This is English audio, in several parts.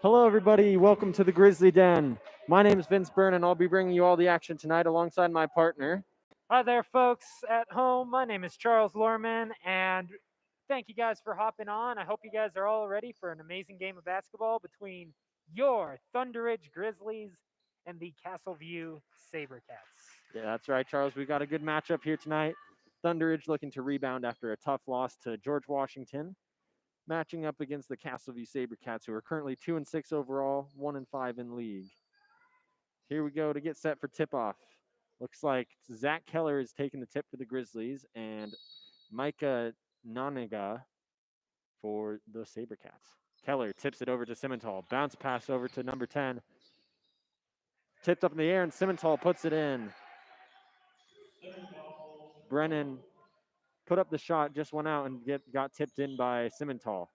Hello, everybody. Welcome to the Grizzly Den. My name is Vince Byrne, and I'll be bringing you all the action tonight alongside my partner. Hi there, folks at home. My name is Charles Lorman, and thank you guys for hopping on. I hope you guys are all ready for an amazing game of basketball between your Thunder Ridge Grizzlies and the Castleview Sabercats. Yeah, that's right, Charles. We've got a good matchup here tonight. Thunder Ridge looking to rebound after a tough loss to George Washington, matching up against the Castleview Sabercats, who are currently 2-6 overall, 1-5 in league. Here we go to get set for tip-off. Looks like Zach Keller is taking the tip for the Grizzlies, and Micah Noniga for the Sabercats. Keller tips it over to Simmental. Bounce pass over to number 10. Tipped up in the air, and Simmental puts it in. Brennan put up the shot, just went out and got tipped in by Simmental.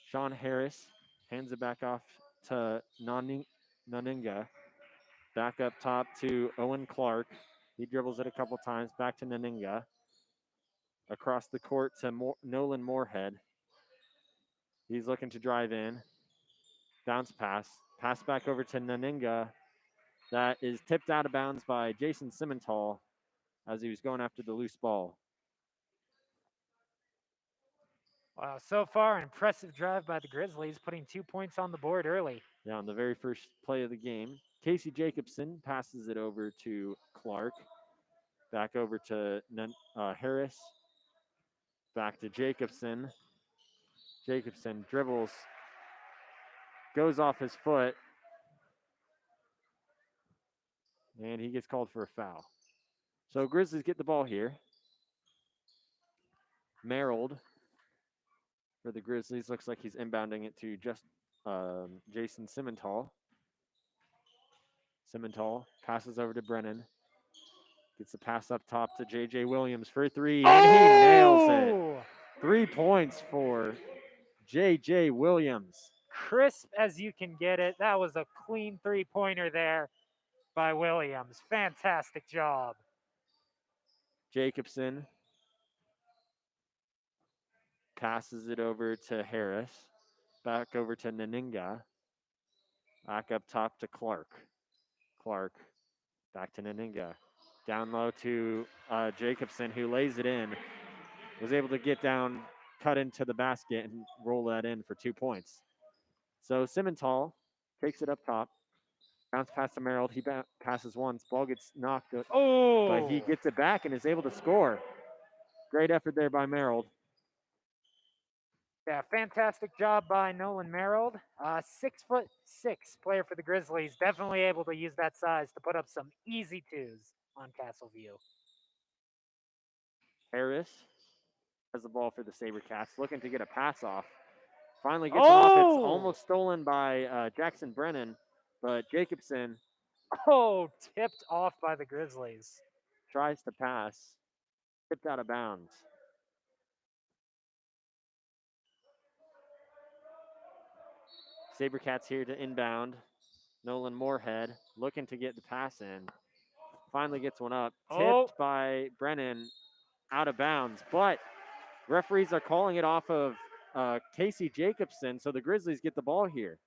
Sean Harris hands it back off to Naninga. Back up top to Owen Clark. He dribbles it a couple times. Back to Naninga. Across the court to Nolan Moorhead. He's looking to drive in. Bounce pass. Pass back over to Naninga. That is tipped out of bounds by Jason Simmental as he was going after the loose ball. Wow, so far, an impressive drive by the Grizzlies, putting 2 points on the board early. Yeah, on the very first play of the game. Casey Jacobson passes it over to Clark. Back over to Harris. Back to Jacobson. Jacobson dribbles. Goes off his foot. And he gets called for a foul. So Grizzlies get the ball here. Merrill for the Grizzlies. Looks like he's inbounding it to just Jason Simmental. Simmental passes over to Brennan. Gets the pass up top to J.J. Williams for three, and he nails it. 3 points for J.J. Williams. Crisp as you can get it. That was a clean three-pointer there by Williams. Fantastic job. Jacobson passes it over to Harris. Back over to Naninga. Back up top to Clark. Clark back to Naninga. Down low to Jacobson, who lays it in. Was able to get down, cut into the basket, and roll that in for 2 points. So Simmental takes it up top. Bounce pass to Merrill. He passes once. Ball gets knocked, but he gets it back and is able to score. Great effort there by Merrill. Yeah, fantastic job by Nolan Merrill. 6'6" player for the Grizzlies. Definitely able to use that size to put up some easy twos on Castleview. Harris has the ball for the Sabercats, looking to get a pass off. Finally gets it off. It's almost stolen by Jackson Brennan, but Jacobson Tipped off by the Grizzlies. tries to pass, tipped out of bounds. Sabercats here to inbound. Nolan Moorhead looking to get the pass in. Finally gets one up. Tipped by Brennan, out of bounds. But referees are calling it off of Casey Jacobson, so the Grizzlies get the ball here.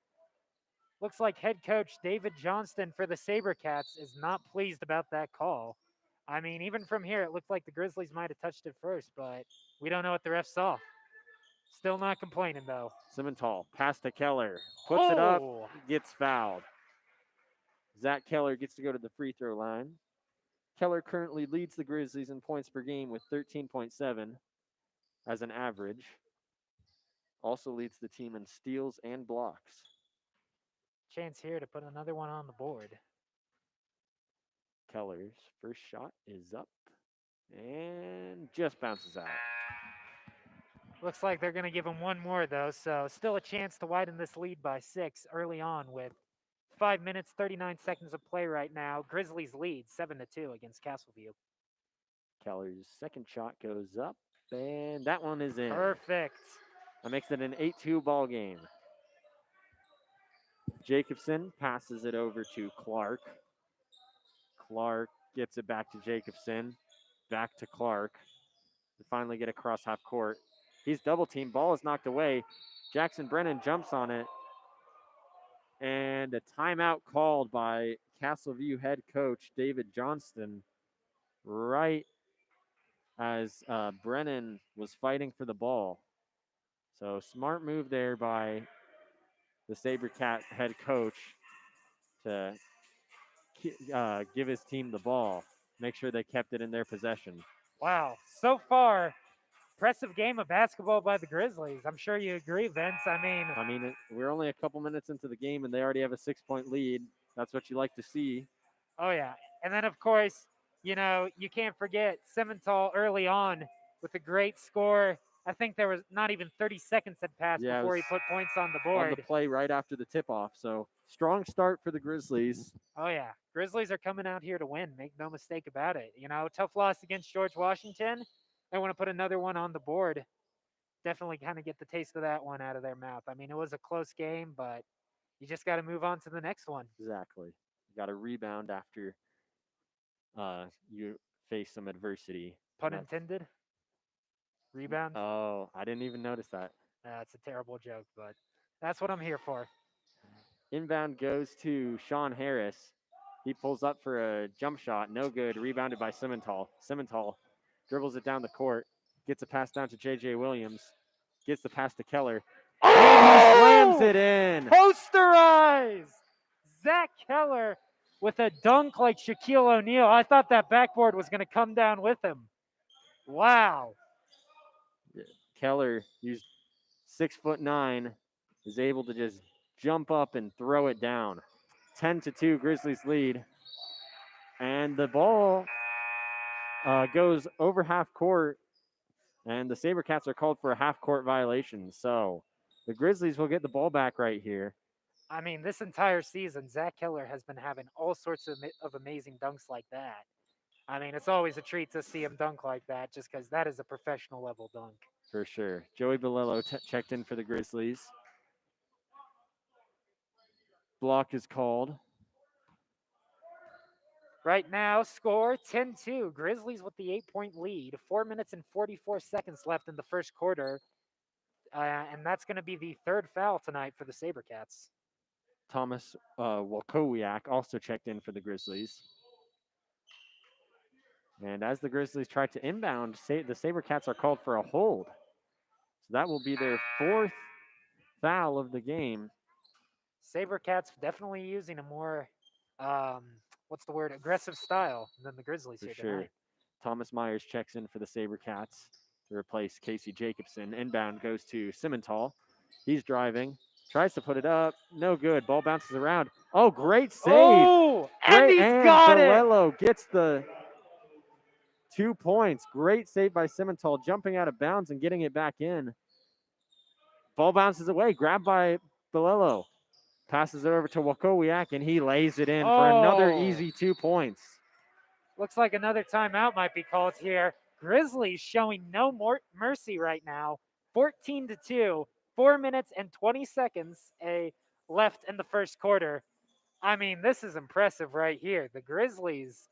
Looks like head coach David Johnston for the Sabercats is not pleased about that call. I mean, even from here, it looked like the Grizzlies might have touched it first, but we don't know what the ref saw. Still not complaining, though. Simmental, pass to Keller. Puts it up, gets fouled. Zach Keller gets to go to the free throw line. Keller currently leads the Grizzlies in points per game with 13.7 as an average. Also leads the team in steals and blocks. Chance here to put another one on the board. Keller's first shot is up and just bounces out. Looks like they're going to give him one more, though, so still a chance to widen this lead by 6 early on with 5 minutes, 39 seconds of play right now. Grizzlies lead 7-2 against Castleview. Keller's second shot goes up, and that one is in. Perfect. That makes it an 8-2 ball game. Jacobson passes it over to Clark. Clark gets it back to Jacobson. Back to Clark. They finally get across half court. He's double teamed. Ball is knocked away. Jackson Brennan jumps on it. And a timeout called by Castleview head coach David Johnston right as Brennan was fighting for the ball. So smart move there by the SaberCat head coach to give his team the ball, make sure they kept it in their possession. Wow. So far, impressive game of basketball by the Grizzlies. I'm sure you agree, Vince. I mean, we're only a couple minutes into the game and they already have a 6-point lead. That's what you like to see. Oh, yeah. And then, of course, you can't forget Simmental early on with a great score. I think there was not even 30 seconds had passed Yeah, before he put points on the on the board. play right after the tip off. So strong start for the Grizzlies. Oh, yeah. Grizzlies are coming out here to win. Make no mistake about it. Tough loss against George Washington. They want to put another one on the board. Definitely kind of get the taste of that one out of their mouth. I mean, it was a close game, but you just got to move on to the next one. Exactly. You got to rebound after you face some adversity. Pun intended. Rebound. Oh, I didn't even notice that. That's a terrible joke, but that's what I'm here for. Inbound goes to Sean Harris. He pulls up for a jump shot. No good. Rebounded by Simmental. Simmental dribbles it down the court. Gets a pass down to J.J. Williams. Gets the pass to Keller. And he slams it in. Posterized! Zach Keller with a dunk like Shaquille O'Neal. I thought that backboard was going to come down with him. Wow. Keller, who's 6'9", is able to just jump up and throw it down. 10-2 Grizzlies lead. And the ball goes over half court, and the SaberCats are called for a half court violation. So the Grizzlies will get the ball back right here. I mean, this entire season, Zach Keller has been having all sorts of amazing dunks like that. I mean, it's always a treat to see him dunk like that just because that is a professional level dunk. For sure. Joey Bolello checked in for the Grizzlies. Block is called. Right now, score 10-2. Grizzlies with the 8-point lead. 4 minutes and 44 seconds left in the first quarter. And that's going to be the third foul tonight for the SaberCats. Thomas Walkowiak also checked in for the Grizzlies. And as the Grizzlies try to inbound, the SaberCats are called for a hold. So that will be their fourth foul of the game. SaberCats definitely using a more, aggressive style than the Grizzlies For here sure. tonight. Thomas Myers checks in for the SaberCats to replace Casey Jacobson. Inbound goes to Simmental. He's driving, tries to put it up. No good. Ball bounces around. Oh, great save. Oh, and he's got it. Bolello gets the 2 points. Great save by Simmental, jumping out of bounds and getting it back in. Ball bounces away, grabbed by Bolello. Passes it over to Walkowiak, and he lays it in for another easy 2 points. Looks like another timeout might be called here. Grizzlies showing no more mercy right now. 14-2, 4 minutes and 20 seconds left in the first quarter. I mean, this is impressive right here. The Grizzlies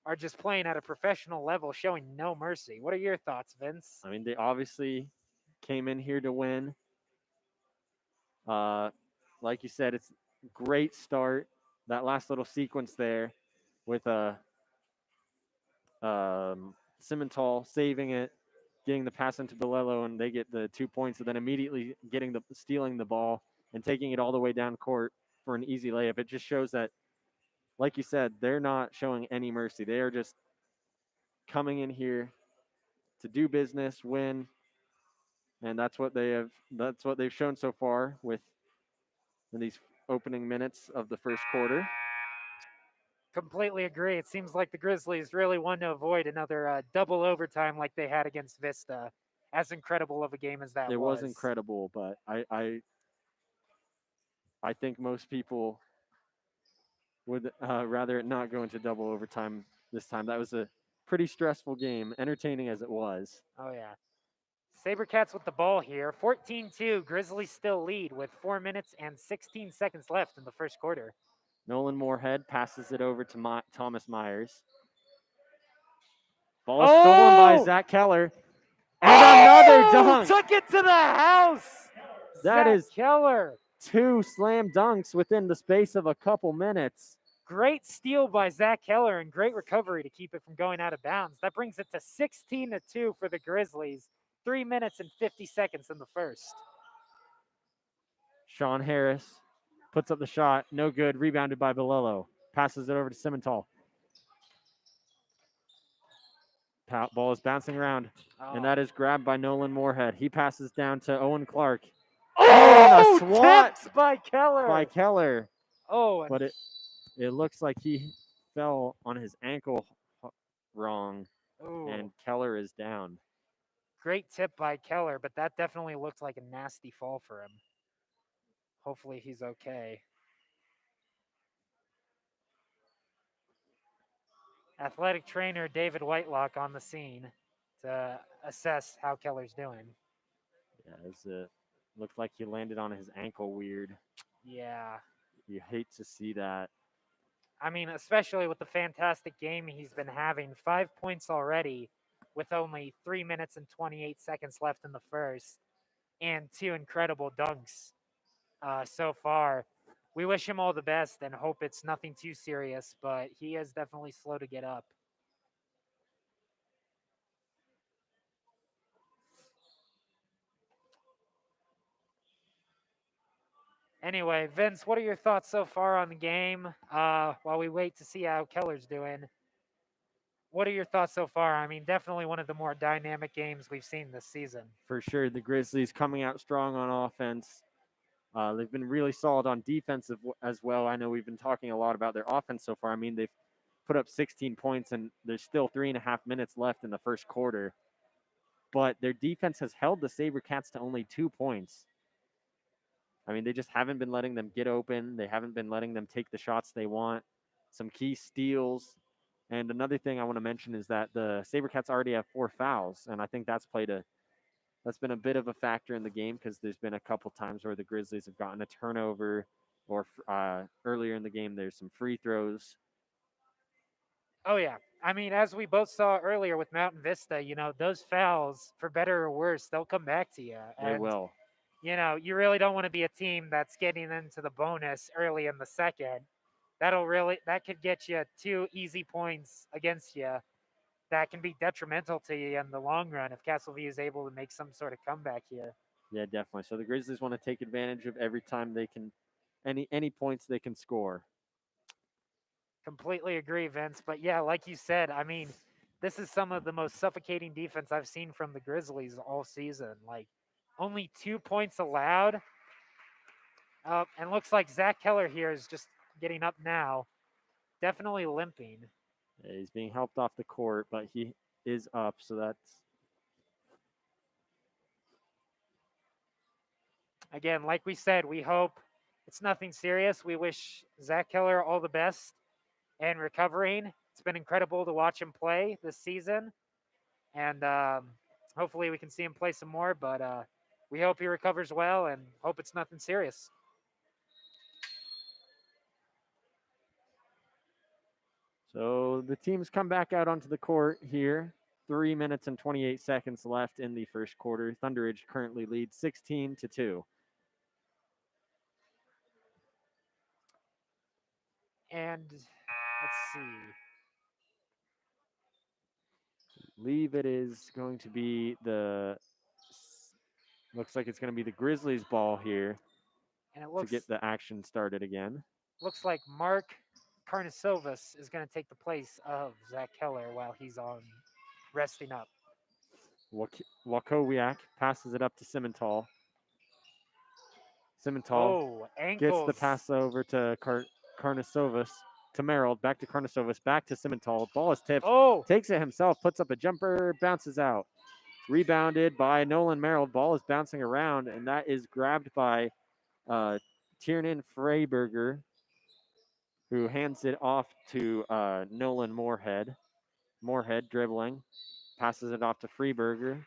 are just playing at a professional level, showing no mercy. What are your thoughts, Vince? I mean, they obviously came in here to win. Like you said, it's a great start. That last little sequence there with Simmental saving it, getting the pass into Bolello, and they get the 2 points, and then immediately stealing the ball and taking it all the way down court for an easy layup. It just shows that, like you said, they're not showing any mercy. They are just coming in here to do business, win, and that's what they've shown so far in these opening minutes of the first quarter. Completely agree. It seems like the Grizzlies really want to avoid another double overtime like they had against Vista. As incredible of a game as that was. It was incredible, but I think most people would rather it not go into double overtime this time. That was a pretty stressful game, entertaining as it was. Oh, yeah. SaberCats with the ball here. 14-2. Grizzlies still lead with 4 minutes and 16 seconds left in the first quarter. Nolan Moorhead passes it over to Thomas Myers. Ball stolen by Zach Keller. And another Oh, dunk. took it to the house. That Zach is Keller. 2 slam dunks within the space of a couple minutes. Great steal by Zach Keller and great recovery to keep it from going out of bounds. That brings it to 16-2 for the Grizzlies. 3 minutes and 50 seconds in the first. Sean Harris puts up the shot. No good. Rebounded by Bilello. Passes it over to Simmental. Ball is bouncing around. And that is grabbed by Nolan Moorhead. He passes down to Owen Clark. And a swat tipped by Keller. by Keller. Oh, But it looks like he fell on his ankle wrong. ooh, And Keller is down. great tip by Keller, but that definitely looked like a nasty fall for him. Hopefully he's okay. Athletic trainer David Whitelock on the scene to assess how Keller's doing. Yeah, it looked like he landed on his ankle weird. Yeah. You hate to see that. I mean, especially with the fantastic game he's been having. 5 points already with only 3 minutes and 28 seconds left in the first, and 2 incredible dunks so far. We wish him all the best and hope it's nothing too serious, but he is definitely slow to get up. Anyway, Vince, what are your thoughts so far on the game? While we wait to see how Keller's doing, what are your thoughts so far? I mean, definitely one of the more dynamic games we've seen this season. For sure, the Grizzlies coming out strong on offense. They've been really solid on defense as well. I know we've been talking a lot about their offense so far. I mean, they've put up 16 points, and there's still 3.5 minutes left in the first quarter. But their defense has held the SaberCats to only 2 points. I mean, they just haven't been letting them get open. They haven't been letting them take the shots they want. Some key steals. And another thing I want to mention is that the SaberCats already have 4 fouls, and I think that's been a bit of a factor in the game because there's been a couple times where the Grizzlies have gotten a turnover, or earlier in the game there's some free throws. Oh yeah. I mean, as we both saw earlier with Mountain Vista, those fouls, for better or worse, they'll come back to you. They And will. you really don't want to be a team that's getting into the bonus early in the second. That could get you 2 easy points against you. That can be detrimental to you in the long run if Castleview is able to make some sort of comeback here. Yeah, definitely. So the Grizzlies want to take advantage of every time they can, any points they can score. Completely agree, Vince. But yeah, like you said, I mean, this is some of the most suffocating defense I've seen from the Grizzlies all season. Like, only 2 points allowed. And looks like Zach Keller here is just getting up now. Definitely limping. Yeah, he's being helped off the court, but he is up, so that's Again, like we said, we hope it's nothing serious. We wish Zach Keller all the best and recovering. It's been incredible to watch him play this season, and hopefully we can see him play some more. But we hope he recovers well and hope it's nothing serious. so the teams come back out onto the court here. 3 minutes and 28 seconds left in the first quarter. Thunderidge currently leads 16-2. And let's see. Leave it is going to be looks like it's going to be the Grizzlies ball here And it to get the action started again. looks like Mark Carnisovas is going to take the place of Zach Keller while he's on resting up. Wakowiak passes it up to Simmental. Simmental Oh, gets the ankles. pass over to Karnasovas, to Merrill, back to Karnasovas, back to Simmental. Ball is tipped, Oh, takes it himself, puts up a jumper, bounces out. Rebounded by Nolan Merrill. Ball is bouncing around, and that is grabbed by Tiernan Freiberger, who hands it off to Nolan Moorhead. Moorhead dribbling, passes it off to Freiberger.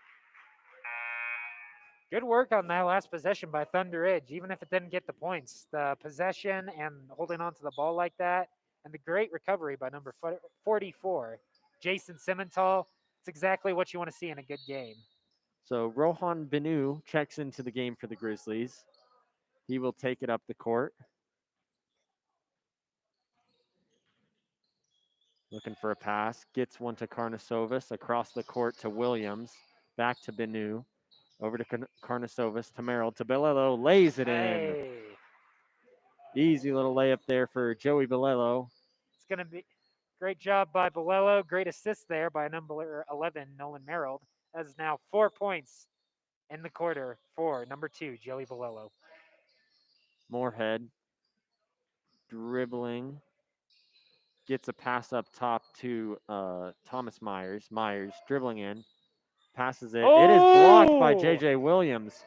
good work on that last possession by Thunder Edge, even if it didn't get the points. The possession and holding on to the ball like that, and the great recovery by number 44, Jason Simmental. It's exactly what you want to see in a good game. So Rohan Benu checks into the game for the Grizzlies. He will take it up the court. Looking for a pass. Gets one to Karnasovas. Across the court to Williams. Back to Benu. Over to Karnasovas. To Merrill. To Bilello. Lays it in. Hey, Easy little layup there for Joey Bilello. it's going to be great job by Bolello. Great assist there by number 11, Nolan Merrill. That is now 4 points in the quarter for number 2, Joey Bolello. Moorhead dribbling. Gets a pass up top to Thomas Myers. Myers dribbling in. Passes it. It is blocked by Oh! J.J. Williams.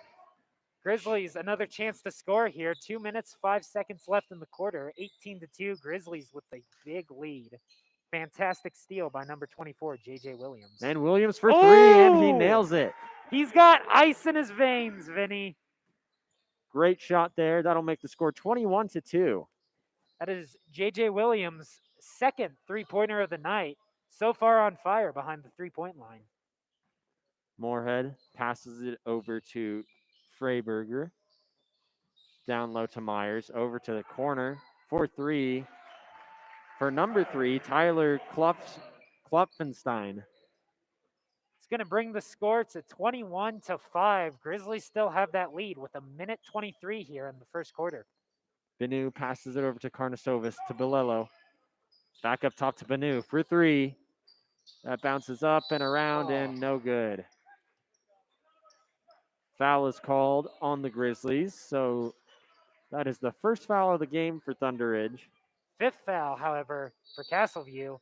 Grizzlies, another chance to score here. 2 minutes, 5 seconds left in the quarter. 18-2. Grizzlies with a big lead. Fantastic steal by number 24, J.J. Williams. And Williams for three, and he Oh! nails it. He's got ice in his veins, Vinny. Great shot there. That'll make the score 21-2. That is J.J. Williams' second three-pointer of the night. So far on fire behind the three-point line. Moorhead passes it over to Freiberger. Down low to Myers. Over to the corner for three. For number 3, Tyler Klopfenstein. It's going to bring the score to 21-5. Grizzlies still have that lead with a minute 23 here in the first quarter. Benu passes it over to Karnasovas to Bilello. Back up top to Benu for three. That bounces up and around and no good. Foul is called on the Grizzlies. So that is the first foul of the game for Thunder Ridge. Fifth foul, however, for Castleview.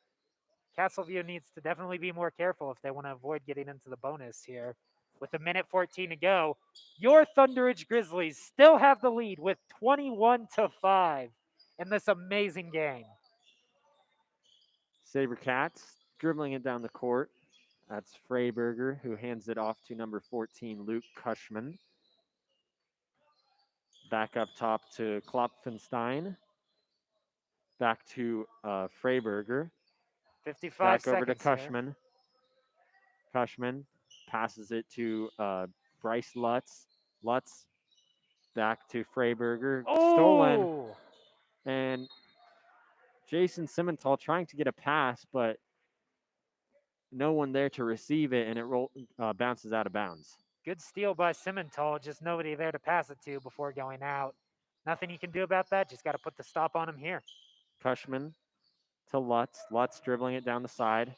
Castleview needs to definitely be more careful if they want to avoid getting into the bonus here. With a minute 14 to go, your Thunder Ridge Grizzlies still have the lead with 21-5 in this amazing game. Sabercats dribbling it down the court. That's Freiberger, who hands it off to number 14, Luke Cushman. Back up top to Klopfenstein. Back to Freiberger. 55 Back seconds over to here. Cushman. Cushman passes it to Bryce Lutz. Lutz back to Freiberger. Stolen. Oh! And Jason Simmental trying to get a pass, but no one there to receive it, and it bounces out of bounds. Good steal by Simmental, just nobody there to pass it to before going out. Nothing you can do about that, just got to put the stop on him here. Cushman to Lutz. Lutz dribbling it down the side.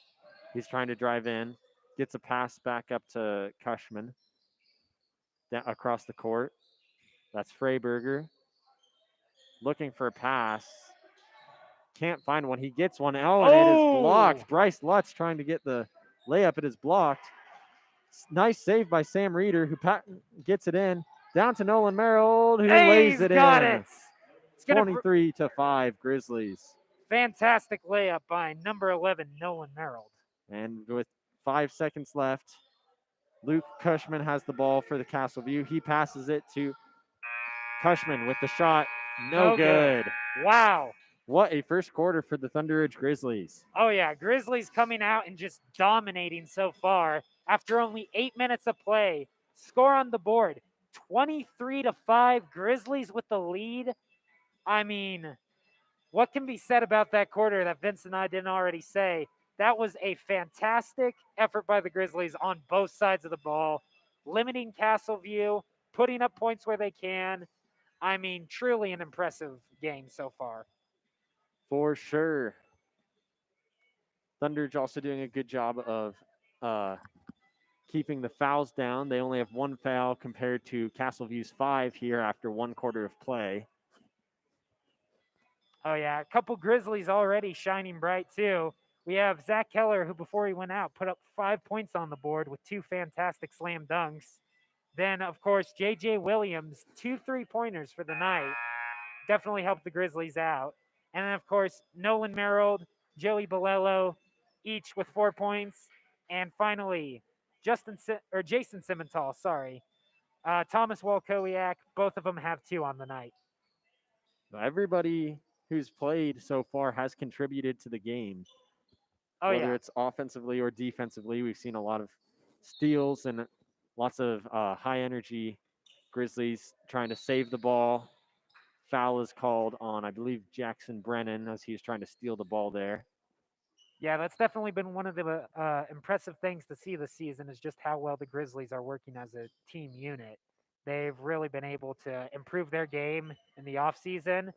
He's trying to drive in. Gets a pass back up to Cushman. Across the court. That's Freiberger. Looking for a pass. Can't find one. He gets one. Oh, and it is blocked. Bryce Lutz trying to get the layup. It is blocked. Nice save by Sam Reeder, who gets it in. Down to Nolan Merrill, who lays it got in. It. It's 23-5 Grizzlies. Fantastic layup by number 11, Nolan Merrill. And with 5 seconds left, Luke Cushman has the ball for the Castleview. He passes it to Cushman with the shot. No good. Wow. What a first quarter for the Thunder Ridge Grizzlies. Oh, yeah. Grizzlies coming out and just dominating so far. After only 8 minutes of play, score on the board, 23-5. Grizzlies with the lead. I mean, what can be said about that quarter that Vince and I didn't already say? That was a fantastic effort by the Grizzlies on both sides of the ball, limiting Castleview, putting up points where they can. I mean, truly an impressive game so far. For sure. Thunder Ridge also doing a good job of keeping the fouls down. They only have 1 foul compared to Castleview's 5 here after 1 quarter of play. Oh, yeah. A couple Grizzlies already shining bright, too. We have Zach Keller, who before he went out put up 5 points on the board with 2 fantastic slam dunks. Then, of course, J.J. Williams, 2 3-pointers for the night. Definitely helped the Grizzlies out. And then, of course, Nolan Merrill, Joey Bolello, each with 4 points. And finally, Jason Simmental, Thomas Walkowiak, both of them have 2 on the night. Everybody who's played so far has contributed to the game. Oh, Whether it's offensively or defensively, we've seen a lot of steals and Lots of high energy Grizzlies trying to save the ball. Foul is called on, I believe, Jackson Brennan as he was trying to steal the ball there. Yeah, that's definitely been one of the impressive things to see this season is just how well the Grizzlies are working as a team unit. They've really been able to improve their game in the offseason,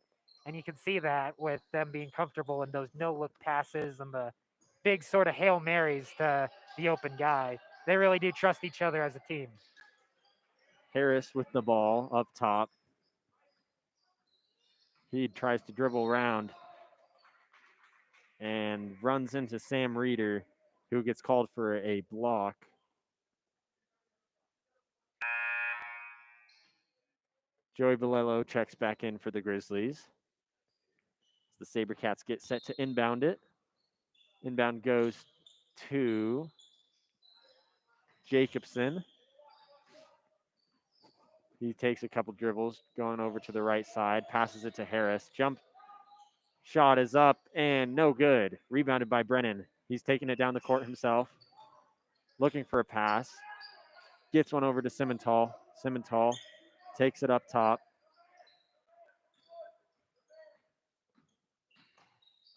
and you can see that with them being comfortable in those no-look passes and the big sort of Hail Marys to the open guy. They really do trust each other as a team. Harris with the ball up top. He tries to dribble around and runs into Sam Reeder, who gets called for a block. Joey Bolello checks back in for the Grizzlies. The Sabercats get set to inbound it. Inbound goes to Jacobson. He takes a couple dribbles, going over to the right side, passes it to Harris. Jump shot is up and no good. Rebounded by Brennan. He's taking it down the court himself, looking for a pass. Gets one over to Simmental. Simmental takes it up top.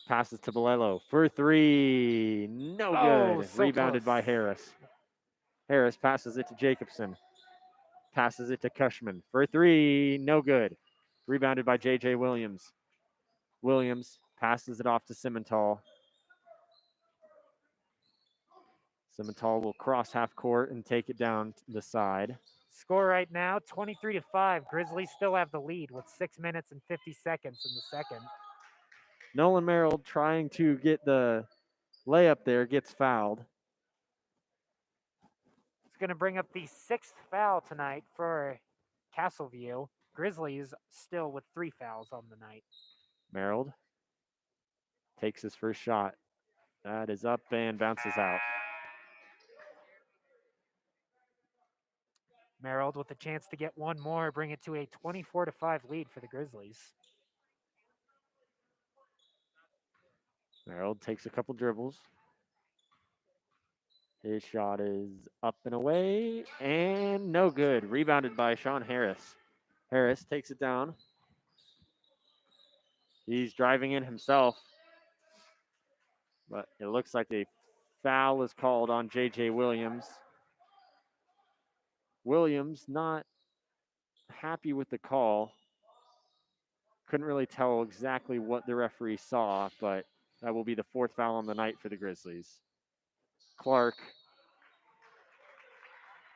Passes to Bolello for three. No Oh, good. so close. Rebounded by Harris. Harris passes it to Jacobson. Passes it to Cushman for three. No good. Rebounded by J.J. Williams. Williams passes it off to Simmental. Simmental will cross half court and take it down the side. Score right now 23-5. Grizzlies still have the lead with 6 minutes and 50 seconds in the second. Nolan Merrill trying to get the layup there, gets fouled. It's going to bring up the sixth foul tonight for Castleview. Grizzlies still with 3 fouls on the night. Merrill takes his first shot. That is up and bounces out. Merrill with a chance to get one more, bring it to a 24-5 lead for the Grizzlies. Merrill takes a couple dribbles. His shot is up and away and no good. Rebounded by Sean Harris. Harris takes it down. He's driving in himself, but it looks like a foul is called on J.J. Williams. Williams not happy with the call. Couldn't really tell exactly what the referee saw, but that will be the 4th foul on the night for the Grizzlies. Clark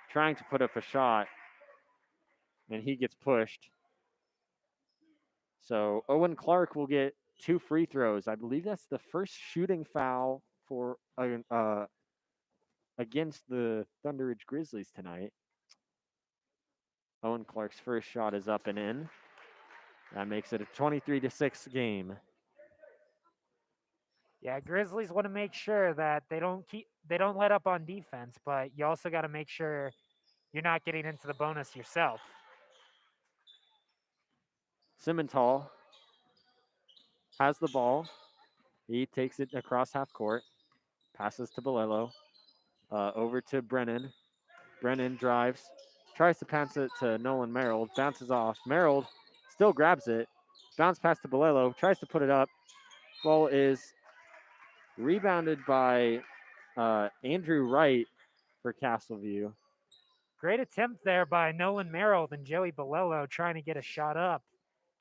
trying to put up a shot, and he gets pushed. So Owen Clark will get 2 free throws. I believe that's the first shooting foul for against the Thunder Ridge Grizzlies tonight. Owen Clark's first shot is up and in. That makes it a 23-6 game. Yeah, Grizzlies want to make sure that they don't let up on defense, but you also got to make sure you're not getting into the bonus yourself. Simmental has the ball. He takes it across half court. Passes to Bolello. Over to Brennan. Brennan drives. Tries to pass it to Nolan Merrill. Bounces off. Merrill still grabs it. Bounce pass to Bolello. Tries to put it up. Ball is rebounded by Andrew Wright for Castleview. Great attempt there by Nolan Merrill and Joey Bolello trying to get a shot up.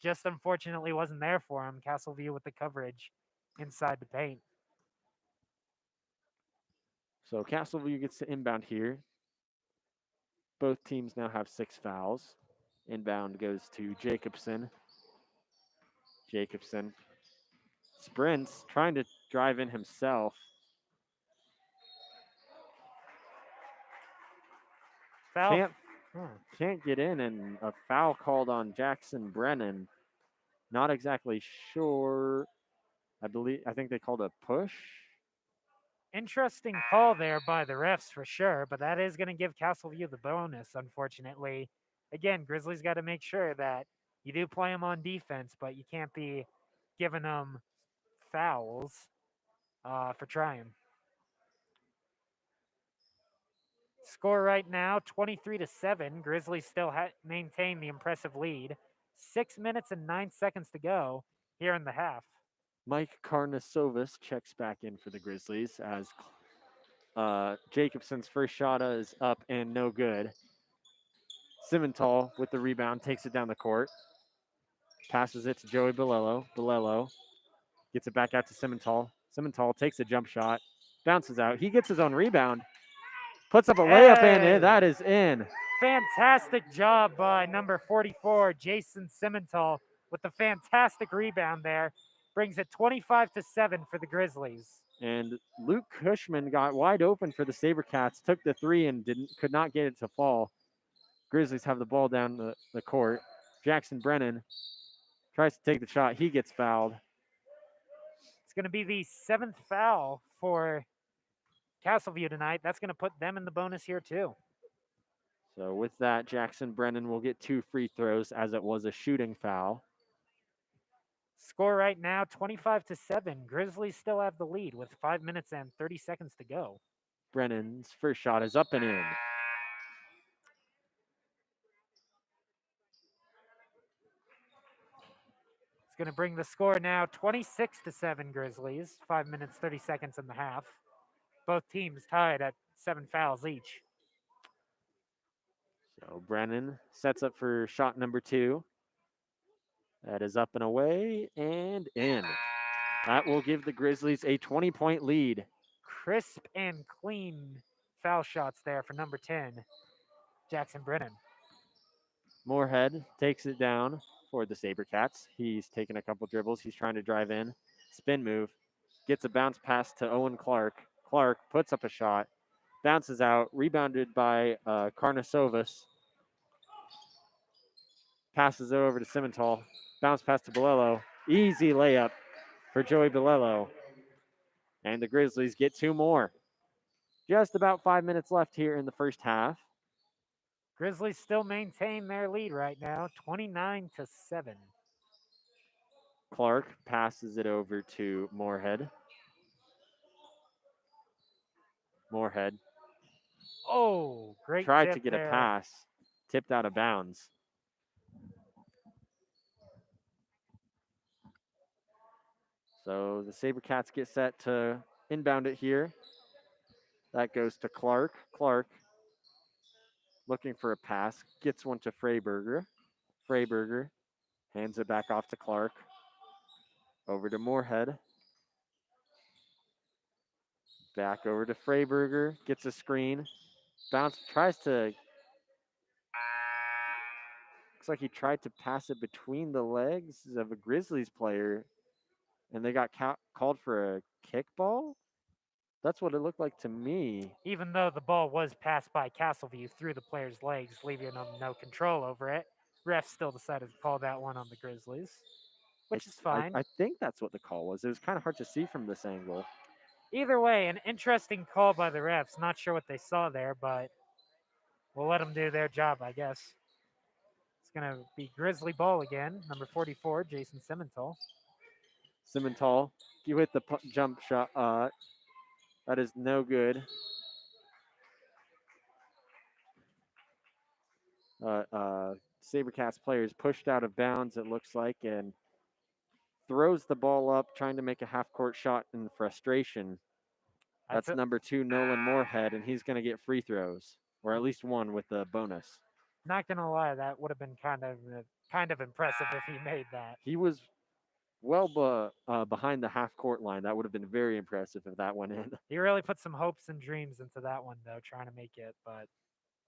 Just unfortunately wasn't there for him. Castleview with the coverage inside the paint. So Castleview gets to inbound here. Both teams now have 6 fouls. Inbound goes to Jacobson. Jacobson sprints, trying to drive in himself. Foul. Can't get in, and a foul called on Jackson Brennan. Not exactly sure. I think they called a push. Interesting call there by the refs for sure, but that is going to give Castleview the bonus, unfortunately. Again, Grizzlies got to make sure that you do play them on defense, but you can't be giving them fouls for trying. Score right now 23-7. Grizzlies still maintain the impressive lead. 6 minutes and 9 seconds to go here in the half. Mike Karnasovas checks back in for the Grizzlies as Jacobson's first shot is up and no good. Simmental with the rebound takes it down the court. Passes it to Joey Bilello. Bilello gets it back out to Simmental. Simmental takes a jump shot. Bounces out. He gets his own rebound. Puts up a layup and that is in. Fantastic job by number 44, Jason Simmental, with the fantastic rebound there. Brings it 25-7 for the Grizzlies. And Luke Cushman got wide open for the SaberCats, took the three and could not get it to fall. Grizzlies have the ball down the court. Jackson Brennan tries to take the shot. He gets fouled. It's going to be the 7th foul for Castleview tonight. That's going to put them in the bonus here too. So with that, Jackson Brennan will get 2 free throws as it was a shooting foul. Score right now 25-7. Grizzlies still have the lead with 5 minutes and 30 seconds to go. Brennan's first shot is up and in. It's going to bring the score now 26-7 Grizzlies. 5 minutes 30 seconds in the half. Both teams tied at 7 fouls each. So Brennan sets up for shot number 2. That is up and away and in. That will give the Grizzlies a 20-point lead. Crisp and clean foul shots there for number 10, Jackson Brennan. Moorhead takes it down for the SaberCats. He's taking a couple dribbles. He's trying to drive in. Spin move. Gets a bounce pass to Owen Clark. Clark puts up a shot. Bounces out. Rebounded by Karnasovas. Passes it over to Simmental. Bounce pass to Bilello. Easy layup for Joey Bilello. And the Grizzlies get 2 more. Just about 5 minutes left here in the first half. Grizzlies still maintain their lead right now, 29-7. Clark passes it over to Moorhead. Moorhead Oh, great tried tip to get there. a pass, tipped out of bounds. So the SaberCats get set to inbound it here. That goes to Clark. Clark looking for a pass, gets one to Freiberger. Freiberger hands it back off to Clark. Over to Moorhead. Back over to Freiberger, gets a screen. Bounce, tries to, looks like he tried to pass it between the legs of a Grizzlies player, and they got called for a kickball? That's what it looked like to me. Even though the ball was passed by Castleview through the player's legs, leaving them no control over it, refs still decided to call that one on the Grizzlies, which is fine. I think that's what the call was. It was kind of hard to see from this angle. Either way, an interesting call by the refs. Not sure what they saw there, but we'll let them do their job, I guess. It's going to be Grizzly ball again, number 44, Jason Simmental. Simmental, you hit the jump shot. That is no good. SaberCats players pushed out of bounds, it looks like, and throws the ball up, trying to make a half-court shot in frustration. That's number 2, Nolan Moorhead, and he's going to get free throws, or at least one with the bonus. Not going to lie, that would have been kind of impressive if he made that. He was well behind the half-court line. That would have been very impressive if that went in. He really put some hopes and dreams into that one, though, trying to make it, but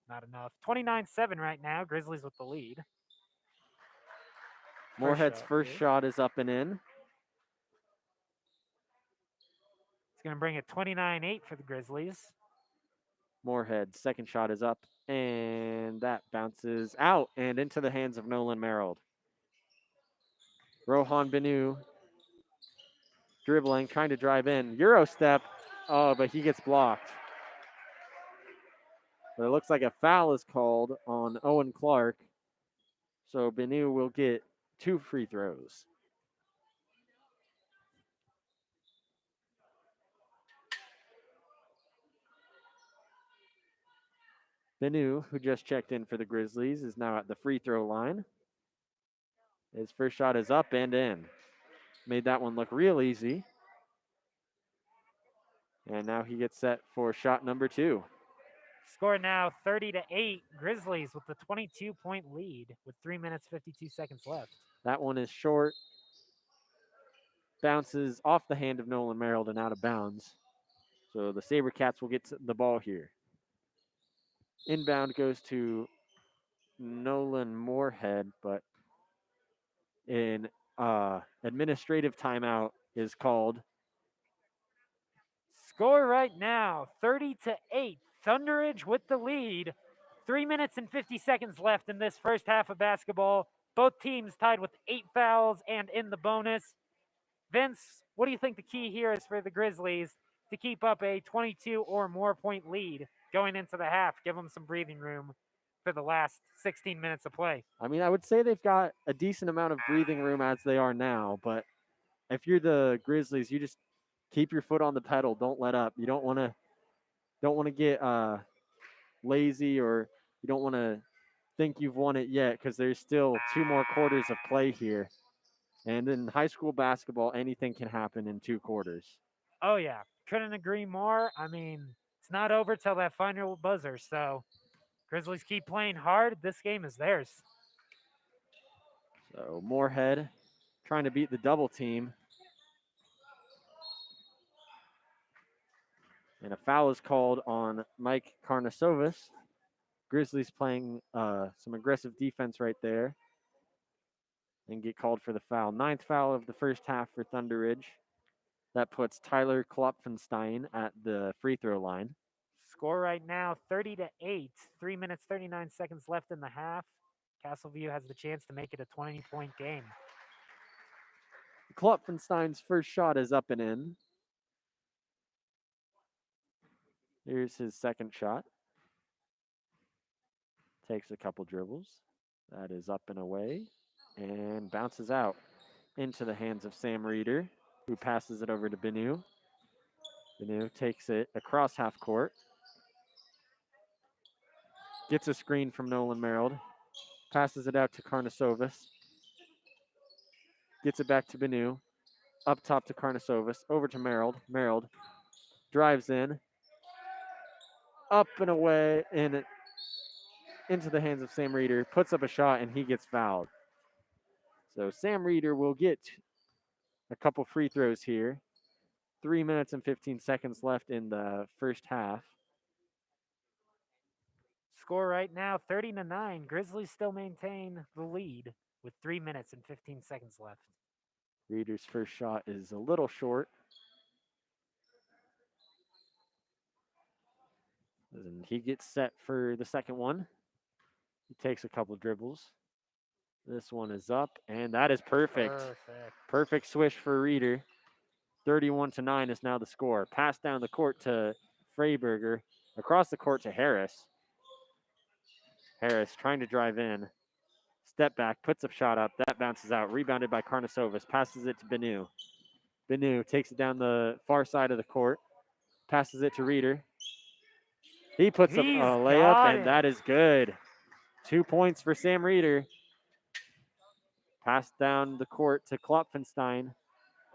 not enough. 29-7 right now, Grizzlies with the lead. Moorhead's first shot is up and in. It's going to bring it 29-8 for the Grizzlies. Moorhead's second shot is up, and that bounces out and into the hands of Nolan Merrill. Rohan Benu dribbling, trying to drive in. Euro step. Oh, but he gets blocked. But it looks like a foul is called on Owen Clark. So Benu will get 2 free throws. Benu, who just checked in for the Grizzlies, is now at the free throw line. His first shot is up and in. Made that one look real easy. And now he gets set for shot number 2. Score now 30-8. Grizzlies with the 22-point lead with 3 minutes 52 seconds left. That one is short. Bounces off the hand of Nolan Merrill and out of bounds. So the SaberCats will get the ball here. Inbound goes to Nolan Moorhead, but an administrative timeout is called. Score right now 30-8. Thunderidge with the lead. 3 minutes and 50 seconds left in this first half of basketball. Both teams tied with 8 fouls and in the bonus. Vince, what do you think the key here is for the Grizzlies to keep up a 22 or more point lead going into the half? Give them some breathing room for the last 16 minutes of play. I mean, I would say they've got a decent amount of breathing room as they are now, but if you're the Grizzlies, you just keep your foot on the pedal. Don't let up. You don't want to get lazy, or you don't want to think you've won it yet, because there's still 2 more quarters of play here. And in high school basketball, anything can happen in 2 quarters. Oh, yeah. Couldn't agree more. I mean, it's not over till that final buzzer. So Grizzlies keep playing hard. This game is theirs. So Moorhead trying to beat the double team. And a foul is called on Mike Karnasovas. Grizzlies playing some aggressive defense right there and get called for the foul. 9th foul of the first half for Thunder Ridge. That puts Tyler Klopfenstein at the free throw line. Score right now 30-8. 3 minutes 39 seconds left in the half. Castleview has the chance to make it a 20-point game. Klopfenstein's first shot is up and in. Here's his second shot. Takes a couple dribbles. That is up and away and bounces out into the hands of Sam Reeder, who passes it over to Benu. Benu takes it across half court. Gets a screen from Nolan Merrill. Passes it out to Karnasovas. Gets it back to Benu. Up top to Karnasovas. Over to Merrill. Merrill drives in. Up and away and into the hands of Sam Reeder. Puts up a shot and he gets fouled. So Sam Reeder will get a couple free throws here. 3 minutes and 15 seconds left in the first half. Score right now 30-9. Grizzlies still maintain the lead with 3 minutes and 15 seconds left. Reeder's first shot is a little short. And he gets set for the second one. He takes a couple dribbles. This one is up, and that is perfect. Perfect swish for Reeder. 31-9 is now the score. Pass down the court to Freiberger. Across the court to Harris. Harris trying to drive in. Step back, puts a shot up. That bounces out. Rebounded by Karnasovas. Passes it to Benu. Benu takes it down the far side of the court. Passes it to Reeder. He puts up a layup, and that is good. 2 points for Sam Reeder. Pass down the court to Klopfenstein.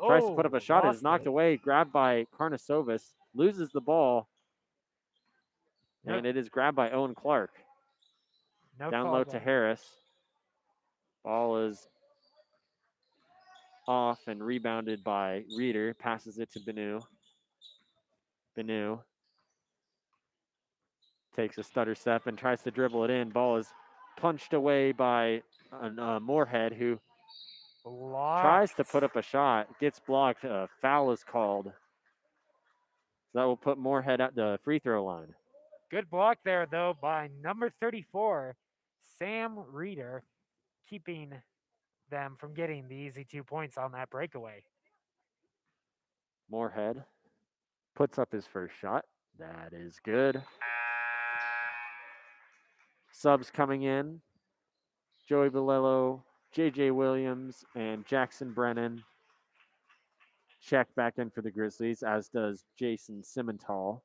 Tries to put up a shot. It is knocked away. Grabbed by Karnasovas. Loses the ball. And it is grabbed by Owen Clark. Down low to Harris. Ball is off and rebounded by Reeder. Passes it to Benu. Benu takes a stutter step and tries to dribble it in. Ball is punched away by Moorhead, who tries to put up a shot. Gets blocked. A foul is called. So that will put Moorhead at the free throw line. Good block there, though, by number 34, Sam Reeder, keeping them from getting the easy 2 points on that breakaway. Moorhead puts up his first shot. That is good. Subs coming in. Joey Valello, J.J. Williams, and Jackson Brennan check back in for the Grizzlies, as does Jason Simmental.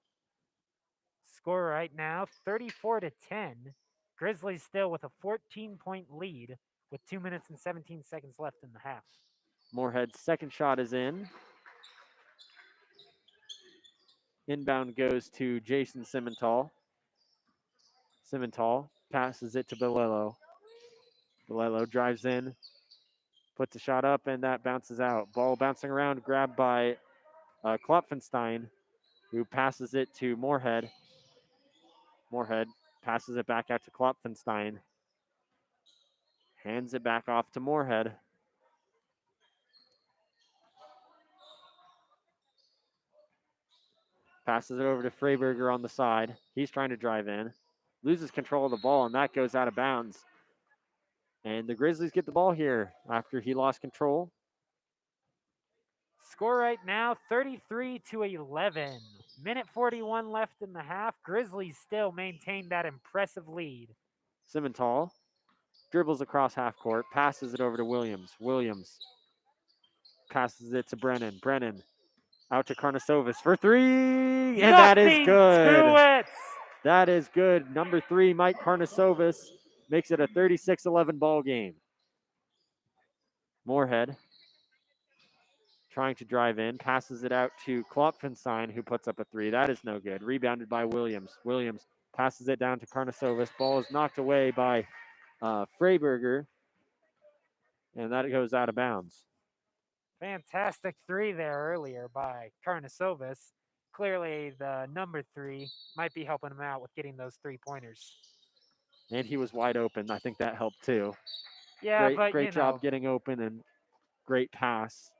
Score right now 34-10. Grizzlies still with a 14-point lead with 2 minutes and 17 seconds left in the half. Moorhead's second shot is in. Inbound goes to Jason Simmental. Simmental passes it to Bilello. Bilello drives in, puts a shot up, and that bounces out. Ball bouncing around, grabbed by Klopfenstein, who passes it to Moorhead. Moorhead passes it back out to Klopfenstein. Hands it back off to Moorhead. Passes it over to Freiberger on the side. He's trying to drive in. Loses control of the ball, and that goes out of bounds. And the Grizzlies get the ball here after he lost control. Score right now 33-11. Minute 41 left in the half. Grizzlies still maintain that impressive lead. Simmental dribbles across half court, passes it over to Williams. Williams passes it to Brennan. Brennan out to Karnasovis for three, and that is Nothing good. to it. That is good. Number 3, Mike Karnasovis, makes it a 36-11 ball game. Moorhead trying to drive in, passes it out to Klopfenstein, who puts up a 3. That is no good. Rebounded by Williams. Williams passes it down to Karnasovis. Ball is knocked away by Freiberger, and that goes out of bounds. Fantastic 3 there earlier by Karnasovis. Clearly, the number 3 might be helping him out with getting those 3-pointers. And he was wide open. I think that helped too. Yeah, but great job getting open, and great pass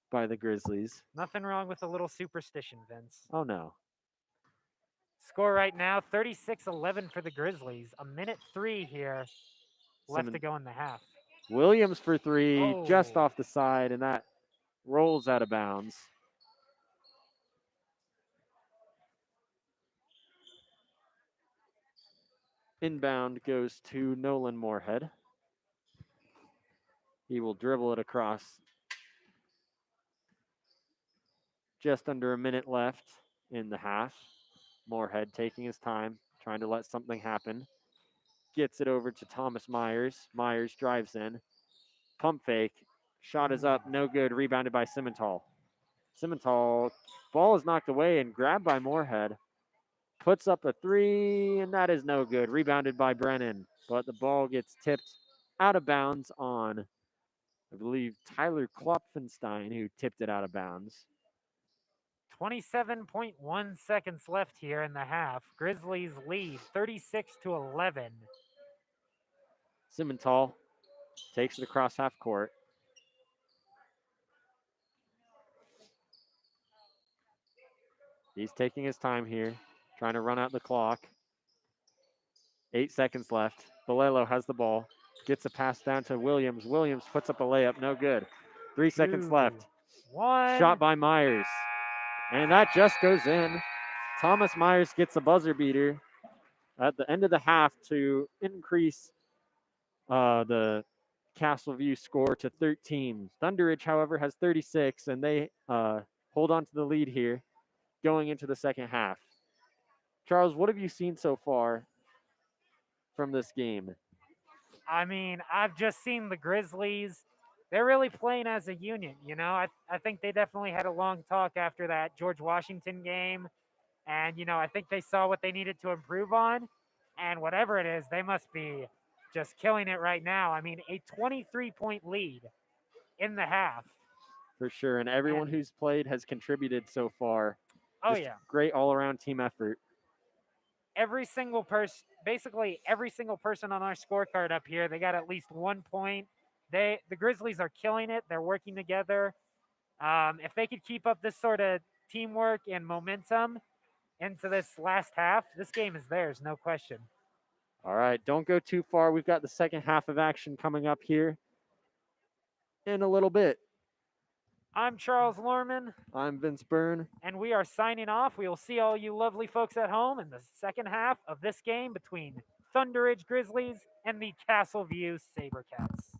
by the Grizzlies. Nothing wrong with a little superstition, Vince. Oh, no. Score right now 36-11 for the Grizzlies. A minute 3 here left to go in the half. Williams for 3, just off the side, and that rolls out of bounds. Inbound goes to Nolan Moorhead. He will dribble it across. Just under a minute left in the half. Moorhead taking his time, trying to let something happen. Gets it over to Thomas Myers. Myers drives in. Pump fake. Shot is up, no good. Rebounded by Simmental. Simmental, ball is knocked away and grabbed by Moorhead. Puts up a 3, and that is no good. Rebounded by Brennan, but the ball gets tipped out of bounds on, I believe, Tyler Klopfenstein, who tipped it out of bounds. 27.1 seconds left here in the half. Grizzlies lead 36-11. Simmental takes it across half court. He's taking his time here, trying to run out the clock. 8 seconds left. Bilello has the ball. Gets a pass down to Williams. Williams puts up a layup. No good. 3 seconds left. 1. Shot by Myers. And that just goes in. Thomas Myers gets a buzzer beater at the end of the half to increase the Castleview score to 13. Thunderidge, however, has 36, and they hold on to the lead here going into the second half. Charles, what have you seen so far from this game? I mean, I've just seen the Grizzlies. They're really playing as a union, you know. I think they definitely had a long talk after that George Washington game. And, you know, I think they saw what they needed to improve on. And whatever it is, they must be just killing it right now. I mean, a 23-point lead in the half. For sure. And everyone who's played has contributed so far. Oh, just yeah. Great all-around team effort. Every single person, basically every single person on our scorecard up here, they got at least 1 point. The Grizzlies are killing it. They're working together. If they could keep up this sort of teamwork and momentum into this last half, this game is theirs, no question. All right, don't go too far. We've got the second half of action coming up here in a little bit. I'm Charles Lorman. I'm Vince Byrne. And we are signing off. We will see all you lovely folks at home in the second half of this game between Thunderidge Grizzlies and the Castleview Sabercats.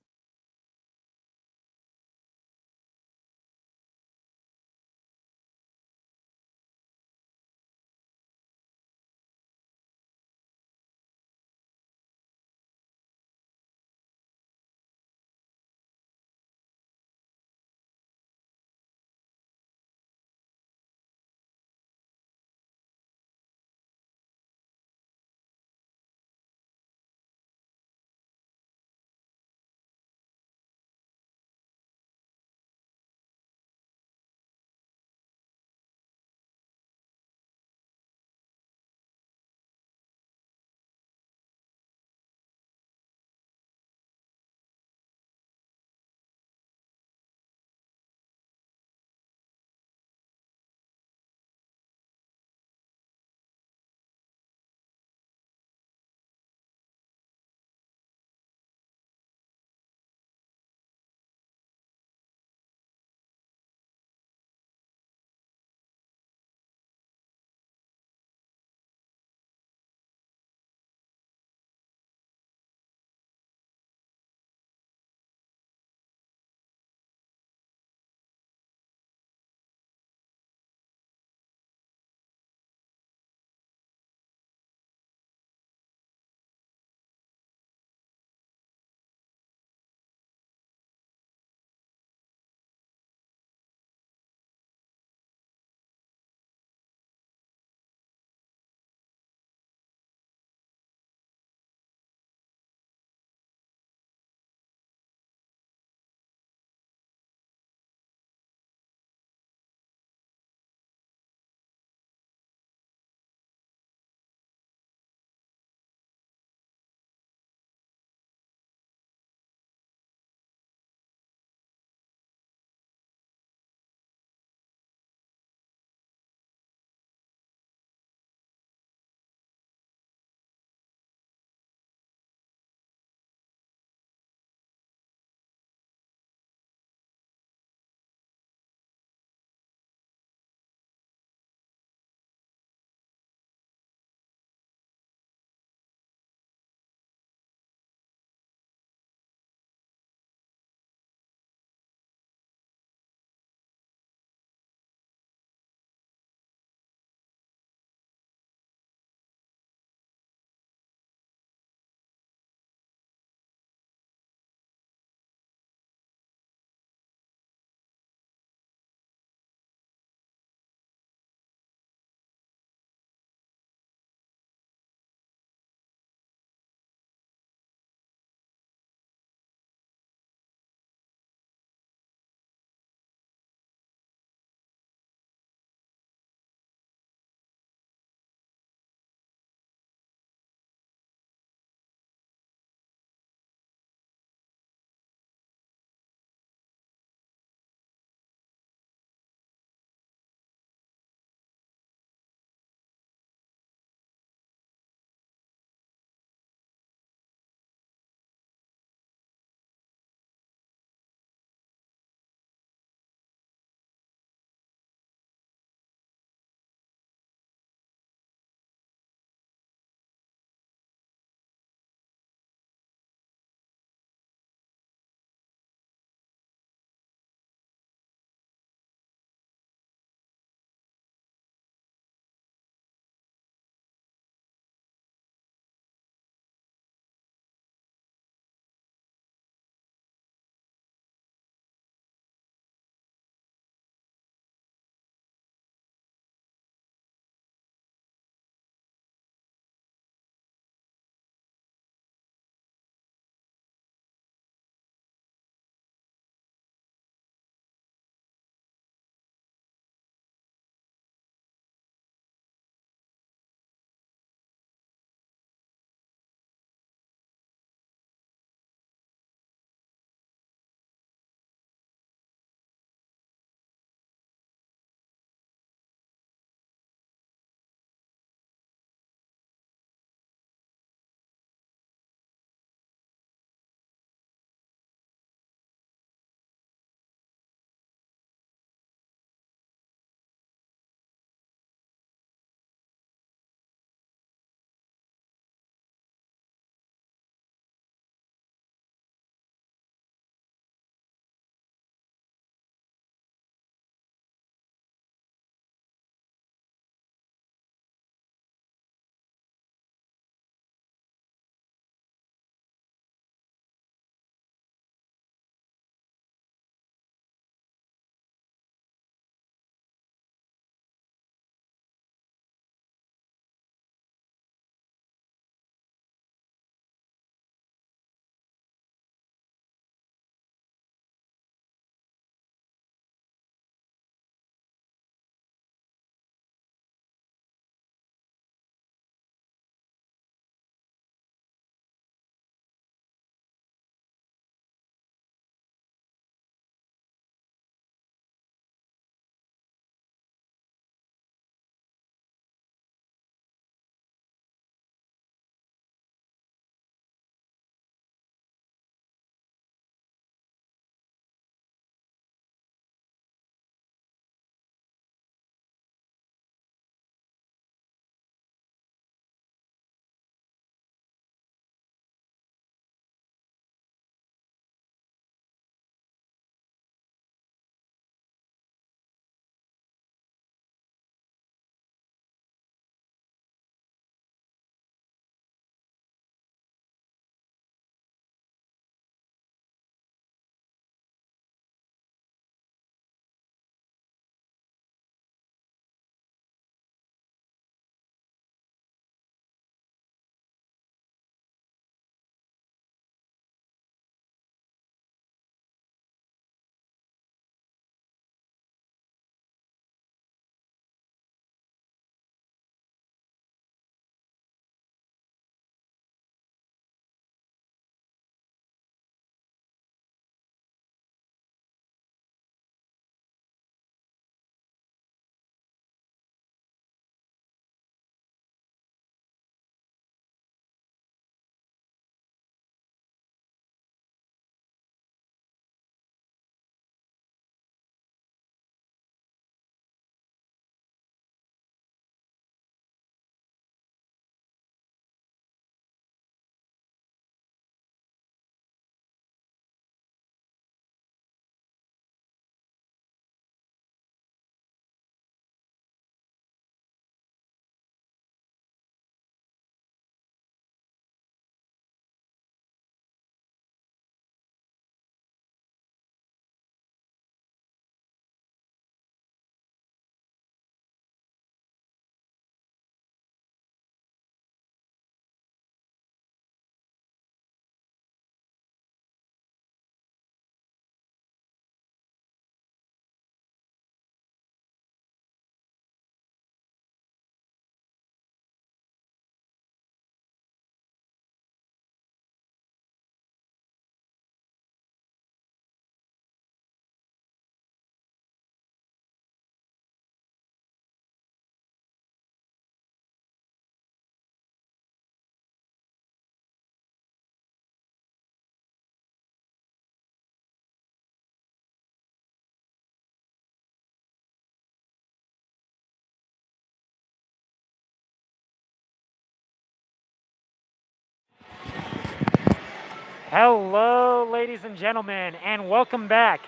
Hello, ladies and gentlemen, and welcome back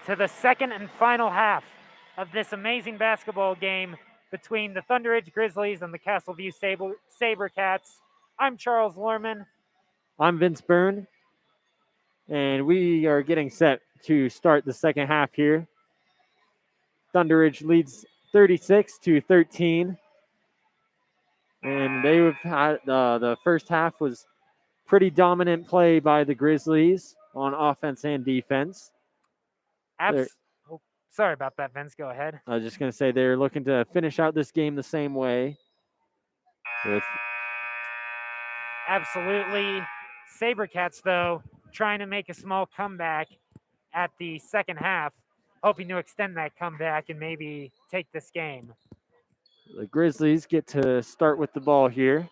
to the second and final half of this amazing basketball game between the Thunder Ridge Grizzlies and the Castleview Sabercats. I'm Charles Lorman. I'm Vince Byrne, and we are getting set to start the second half here. Thunder Ridge leads 36-13, and they've had the first half was pretty dominant play by the Grizzlies on offense and defense. Oh, sorry about that, Vince. Go ahead. I was just going to say they're looking to finish out this game the same way. Absolutely. Sabercats, though, trying to make a small comeback at the second half, hoping to extend that comeback and maybe take this game. The Grizzlies get to start with the ball here.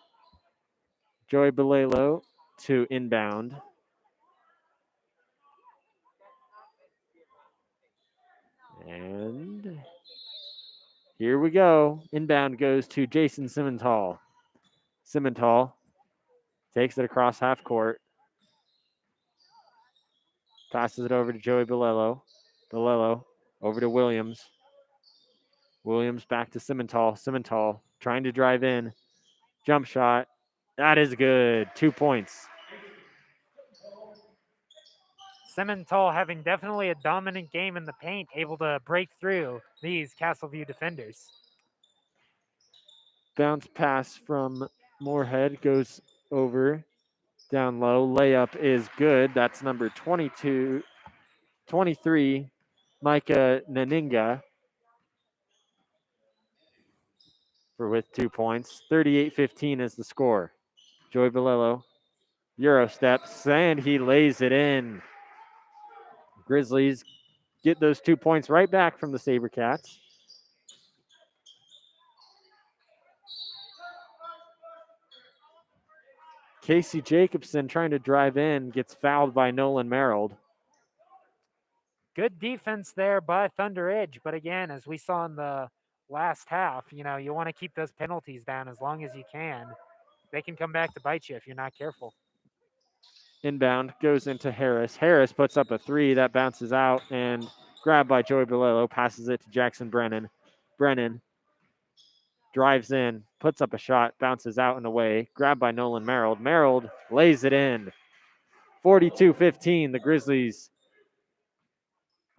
Joey Balelo to inbound. And here we go. Inbound goes to Jason Simmental. Simmental takes it across half court. Passes it over to Joey Balelo. Balelo over to Williams. Williams back to Simmental. Simmental trying to drive in. Jump shot. That is good. 2 points. Simmental having definitely a dominant game in the paint, able to break through these Castleview defenders. Bounce pass from Moorhead goes over down low. Layup is good. That's number 23, Micah Naninga with 2 points. 38-15 is the score. Joey Balelo, Euro steps, and he lays it in. Grizzlies get those 2 points right back from the Sabercats. Casey Jacobson trying to drive in, gets fouled by Nolan Merrill. Good defense there by Thunder Ridge, but again, as we saw in the last half, you want to keep those penalties down as long as you can. They can come back to bite you if you're not careful. Inbound goes into Harris. Harris puts up a three that bounces out and grabbed by Joey Balelo, passes it to Jackson Brennan. Brennan drives in, puts up a shot, bounces out and away, grabbed by Nolan Merrill. Merrill lays it in. 42-15, the Grizzlies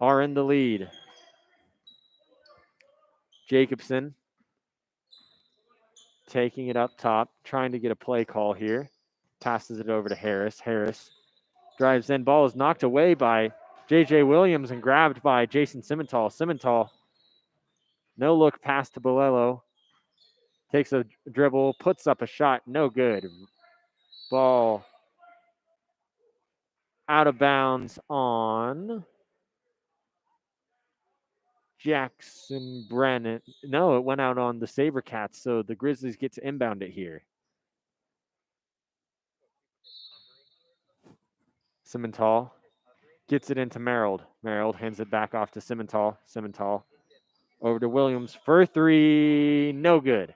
are in the lead. Jacobson taking it up top, trying to get a play call here. Passes it over to Harris. Harris drives in. Ball is knocked away by J.J. Williams and grabbed by Jason Simmental. Simmental, no look pass to Balelo. Takes a dribble, puts up a shot, no good. Ball out of bounds on Jackson Brennan. No, it went out on the Sabercats, so the Grizzlies get to inbound it here. Simmental gets it into Merrill. Merrill hands it back off to Simmental. Simmental over to Williams for three. No good.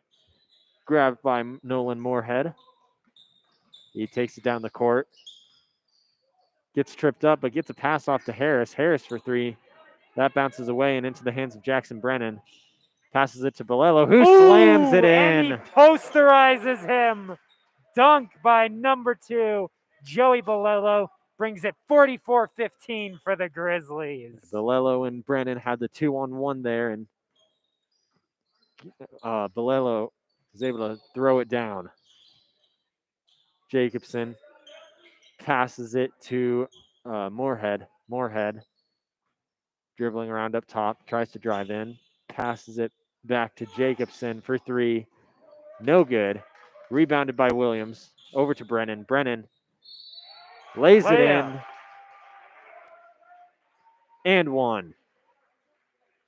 Grabbed by Nolan Moorhead. He takes it down the court. Gets tripped up, but gets a pass off to Harris. Harris for three. That bounces away and into the hands of Jackson Brennan. Passes it to Balelo, who slams it in. And he posterizes him. Dunk by number 2, Joey Balelo, brings it 44-15 for the Grizzlies. Balelo and Brennan had the 2-on-1 there, and Balelo was able to throw it down. Jacobson passes it to Moorhead. Moorhead dribbling around up top, tries to drive in, passes it back to Jacobson for three. No good. Rebounded by Williams. Over to Brennan. Brennan lays it in. And one.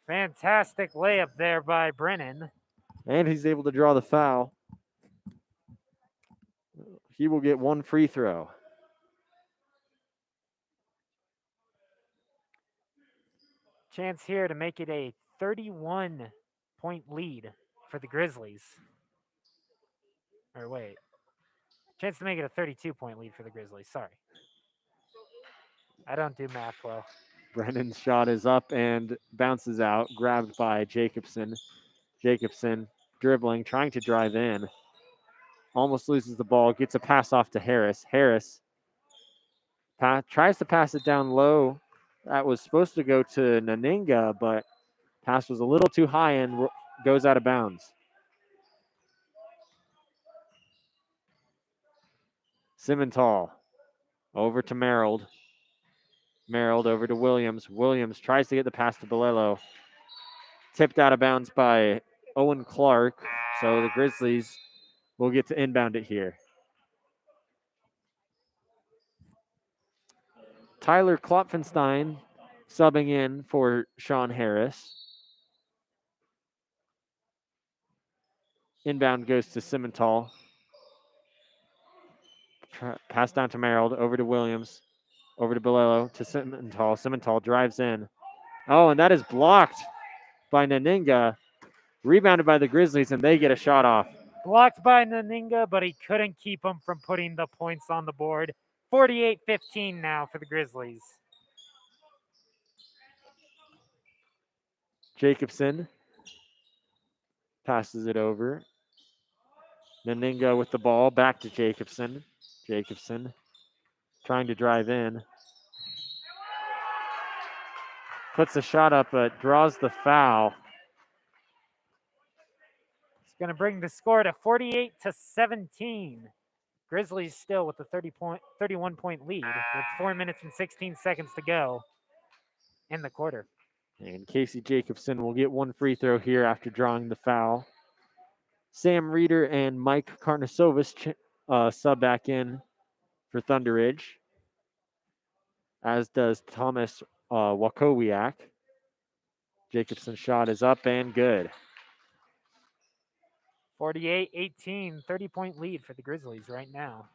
Fantastic layup there by Brennan. And he's able to draw the foul. He will get one free throw. Chance here to make it a 31-point lead for the Grizzlies. Or wait. Chance to make it a 32-point lead for the Grizzlies. Sorry. I don't do math well. Brennan's shot is up and bounces out, grabbed by Jacobson. Jacobson dribbling, trying to drive in. Almost loses the ball, gets a pass off to Harris. Harris tries to pass it down low. That was supposed to go to Naninga, but pass was a little too high and goes out of bounds. Simmental over to Merrill. Merrill over to Williams. Williams tries to get the pass to Bolello. Tipped out of bounds by Owen Clark. So the Grizzlies will get to inbound it here. Tyler Klopfenstein subbing in for Sean Harris. Inbound goes to Simmental. Pass down to Merrill, over to Williams, over to Bolello, to Simmental. Simmental drives in. Oh, and that is blocked by Naninga. Rebounded by the Grizzlies, and they get a shot off. Blocked by Naninga, but he couldn't keep him from putting the points on the board. 48-15 now for the Grizzlies. Jacobson passes it over. Naninga with the ball, back to Jacobson. Jacobson trying to drive in. Puts the shot up, but draws the foul. It's going to bring the score to 48-17. Grizzlies still with the 31-point lead with 4 minutes and 16 seconds to go in the quarter. And Casey Jacobson will get one free throw here after drawing the foul. Sam Reeder and Mike Karnasovis sub back in for Thunder Ridge, as does Thomas Wakowiak. Jacobson's shot is up and good. 48-18, 30-point lead for the Grizzlies right now.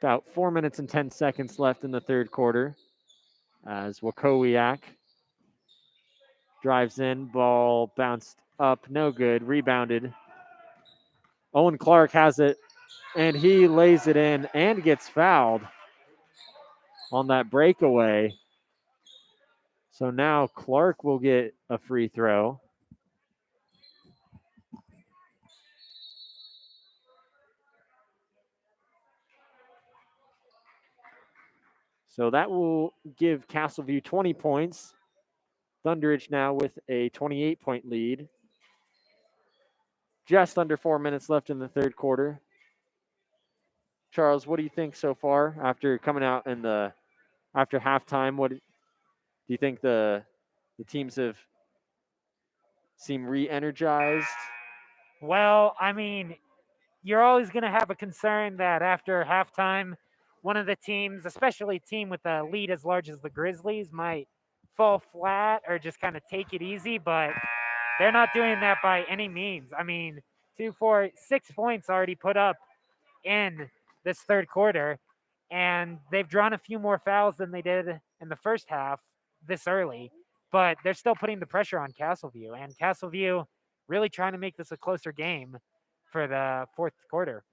About 4 minutes and 10 seconds left in the third quarter as Wakowiak drives in, ball bounced up, no good, rebounded. Owen Clark has it, and he lays it in and gets fouled on that breakaway. So now Clark will get a free throw. So that will give Castleview 20 points. Thunderidge now with a 28-point lead. Just under 4 minutes left in the third quarter. Charles, what do you think so far after coming out in after halftime? What do you think the teams have seemed re-energized? Well, I mean, you're always going to have a concern that after halftime, one of the teams, especially a team with a lead as large as the Grizzlies, might fall flat or just kind of take it easy, but they're not doing that by any means. I mean, 6 points already put up in this third quarter, and they've drawn a few more fouls than they did in the first half this early, but they're still putting the pressure on Castleview, and Castleview really trying to make this a closer game for the fourth quarter.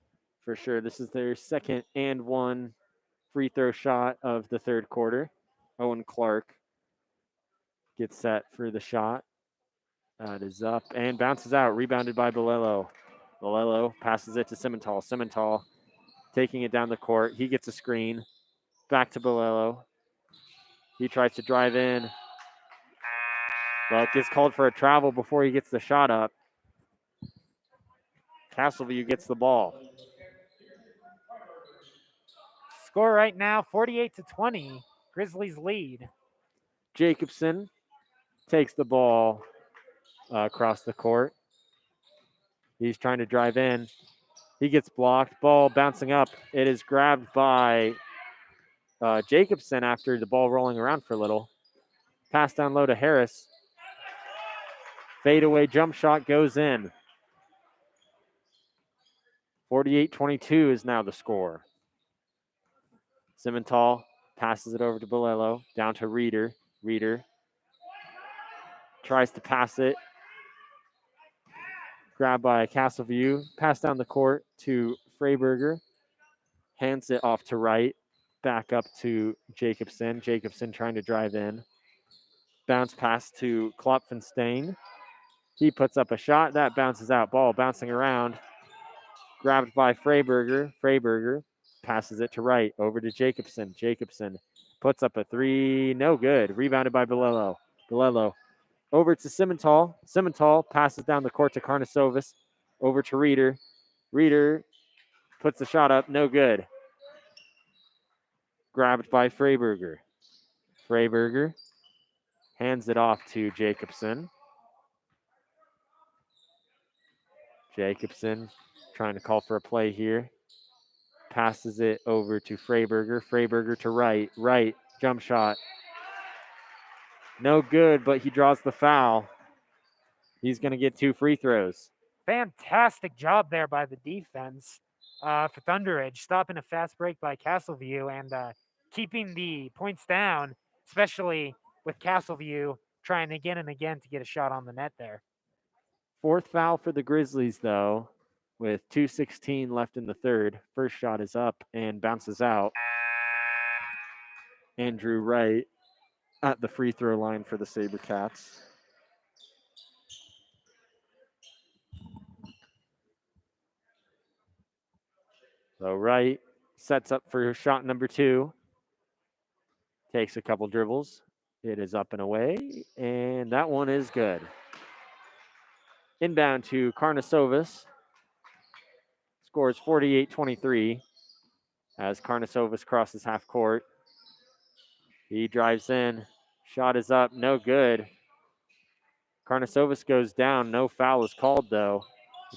For sure. This is their second and one free throw shot of the third quarter. Owen Clark gets set for the shot. That is up and bounces out, rebounded by Bolello. Bolello passes it to Simmental. Simmental taking it down the court. He gets a screen. Back to Bolello. He tries to drive in. Well, gets called for a travel before he gets the shot up. Castleview gets the ball. Score right now 48-20. Grizzlies lead. Jacobson takes the ball across the court. He's trying to drive in. He gets blocked. Ball bouncing up. It is grabbed by Jacobson after the ball rolling around for a little. Pass down low to Harris. Fadeaway jump shot goes in. 48-22 is now the score. Simmental passes it over to Bolello. Down to Reeder. Reeder tries to pass it. Grabbed by Castleview. Pass down the court to Freiberger. Hands it off to Wright. back up to Jacobson. Jacobson trying to drive in. Bounce pass to Klopfenstein. He puts up a shot. That bounces out. Ball bouncing around. Grabbed by Freiberger. Freiberger passes it to right. Over to Jacobson. Jacobson puts up a three. No good. Rebounded by Bilello. Bilello over to Simmental. Simmental passes down the court to Karnasovis. Over to Reeder. Reeder puts the shot up. No good. Grabbed by Freiberger. Freiberger hands it off to Jacobson. Jacobson trying to call for a play here. Passes it over to Freiberger. Freiberger to right. Right. Jump shot. No good, but he draws the foul. He's going to get 2 free throws. Fantastic job there by the defense for Thunderidge, stopping a fast break by Castleview and keeping the points down, especially with Castleview trying again and again to get a shot on the net there. 4th foul for the Grizzlies, though, with 2:16 left in the third. First shot is up and bounces out. Andrew Wright at the free throw line for the SaberCats. So Wright sets up for shot number 2. Takes a couple dribbles. It is up and away, and that one is good. Inbound to Karnasovis. Scores 48-23 as Karnasovis crosses half court. He drives in. Shot is up. No good. Karnasovis goes down. No foul is called, though.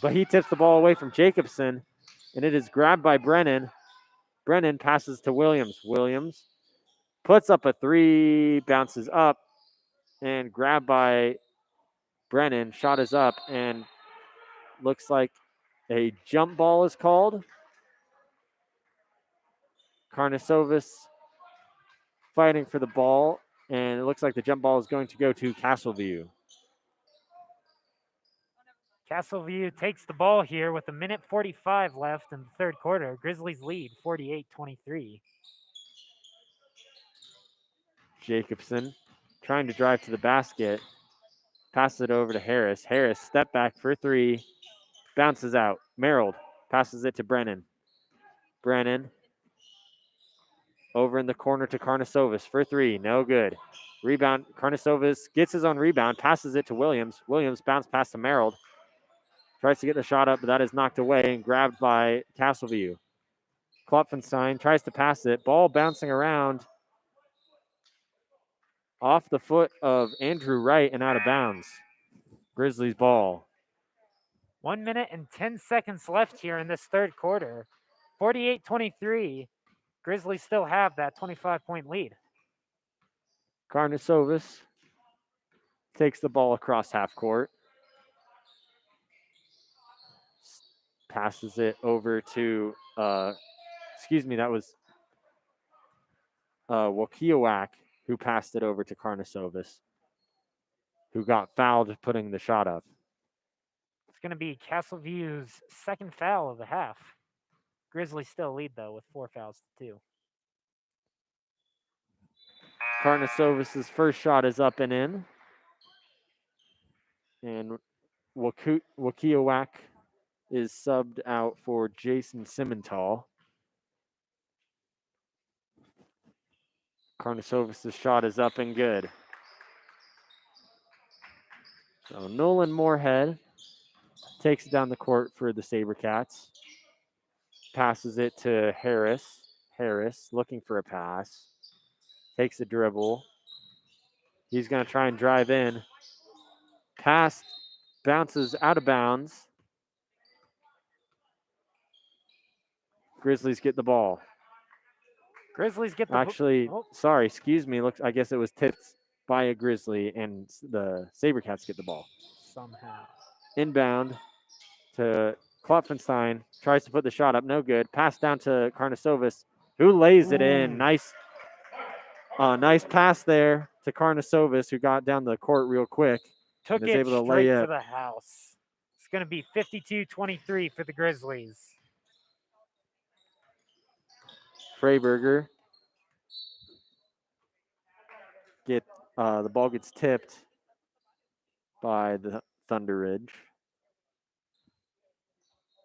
But he tips the ball away from Jacobson, and it is grabbed by Brennan. Brennan passes to Williams. Williams puts up a three, bounces up, and grabbed by Brennan. Shot is up, and looks like a jump ball is called. Karnasovis fighting for the ball, and it looks like the jump ball is going to go to Castleview. Castleview takes the ball here with 1:45 left in the third quarter. Grizzlies lead 48-23. Jacobson trying to drive to the basket. Passes it over to Harris. Harris, step back for three. Bounces out. Merrill passes it to Brennan. Brennan over in the corner to Karnasovis for three. No good. Rebound. Karnasovis gets his own rebound. Passes it to Williams. Williams bounce pass to Merrill. Tries to get the shot up, but that is knocked away and grabbed by Castleview. Klopfenstein tries to pass it. Ball bouncing around off the foot of Andrew Wright and out of bounds. Grizzlies ball. 1 minute and 10 seconds left here in this third quarter. 48-23. Grizzlies still have that 25-point lead. Karnasovis takes the ball across half court. Passes it over to, that was Wakiowak who passed it over to Karnasovis, who got fouled putting the shot up. It's going to be Castleview's second foul of the half. Grizzlies still lead, though, with 4 fouls to 2. Karnasovis' first shot is up and in. And Wakiowak is subbed out for Jason Simmental. Karnasovis' shot is up and good. So Nolan Moorhead takes it down the court for the SaberCats. Passes it to Harris. Harris looking for a pass. Takes a dribble. He's going to try and drive in. Pass bounces out of bounds. Grizzlies get the ball. Grizzlies get the Actually, sorry, excuse me. I guess it was tipped by a Grizzly, and the SaberCats get the ball. Somehow. Inbound to Klopfenstein. Tries to put the shot up. No good. Pass down to Karnasovis, who lays it in. Nice pass there to Karnasovis, who got down the court real quick. Took it straight to the house. It's going to be 52-23 for the Grizzlies. Freiberger The ball gets tipped by the Thunder Ridge.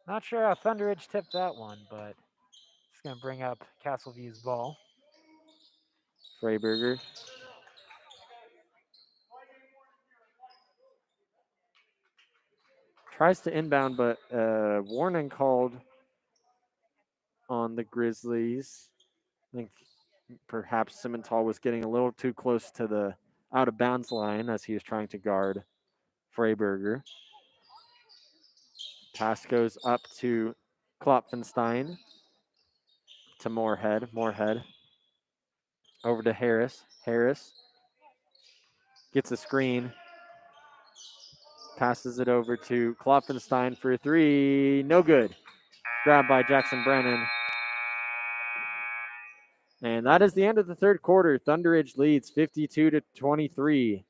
Not sure how Thunder Ridge tipped that one, but it's going to bring up Castleview's ball. Freiberger. Tries to inbound, but warning called on the Grizzlies. I think perhaps Simmental was getting a little too close to the out of bounds line as he was trying to guard Freiberger. Pass goes up to Klopfenstein to Moorhead. Moorhead over to Harris. Harris gets a screen. Passes it over to Klopfenstein for 3. No good. Grabbed by Jackson Brennan. And that is the end of the third quarter. Thunder Ridge leads 52-23.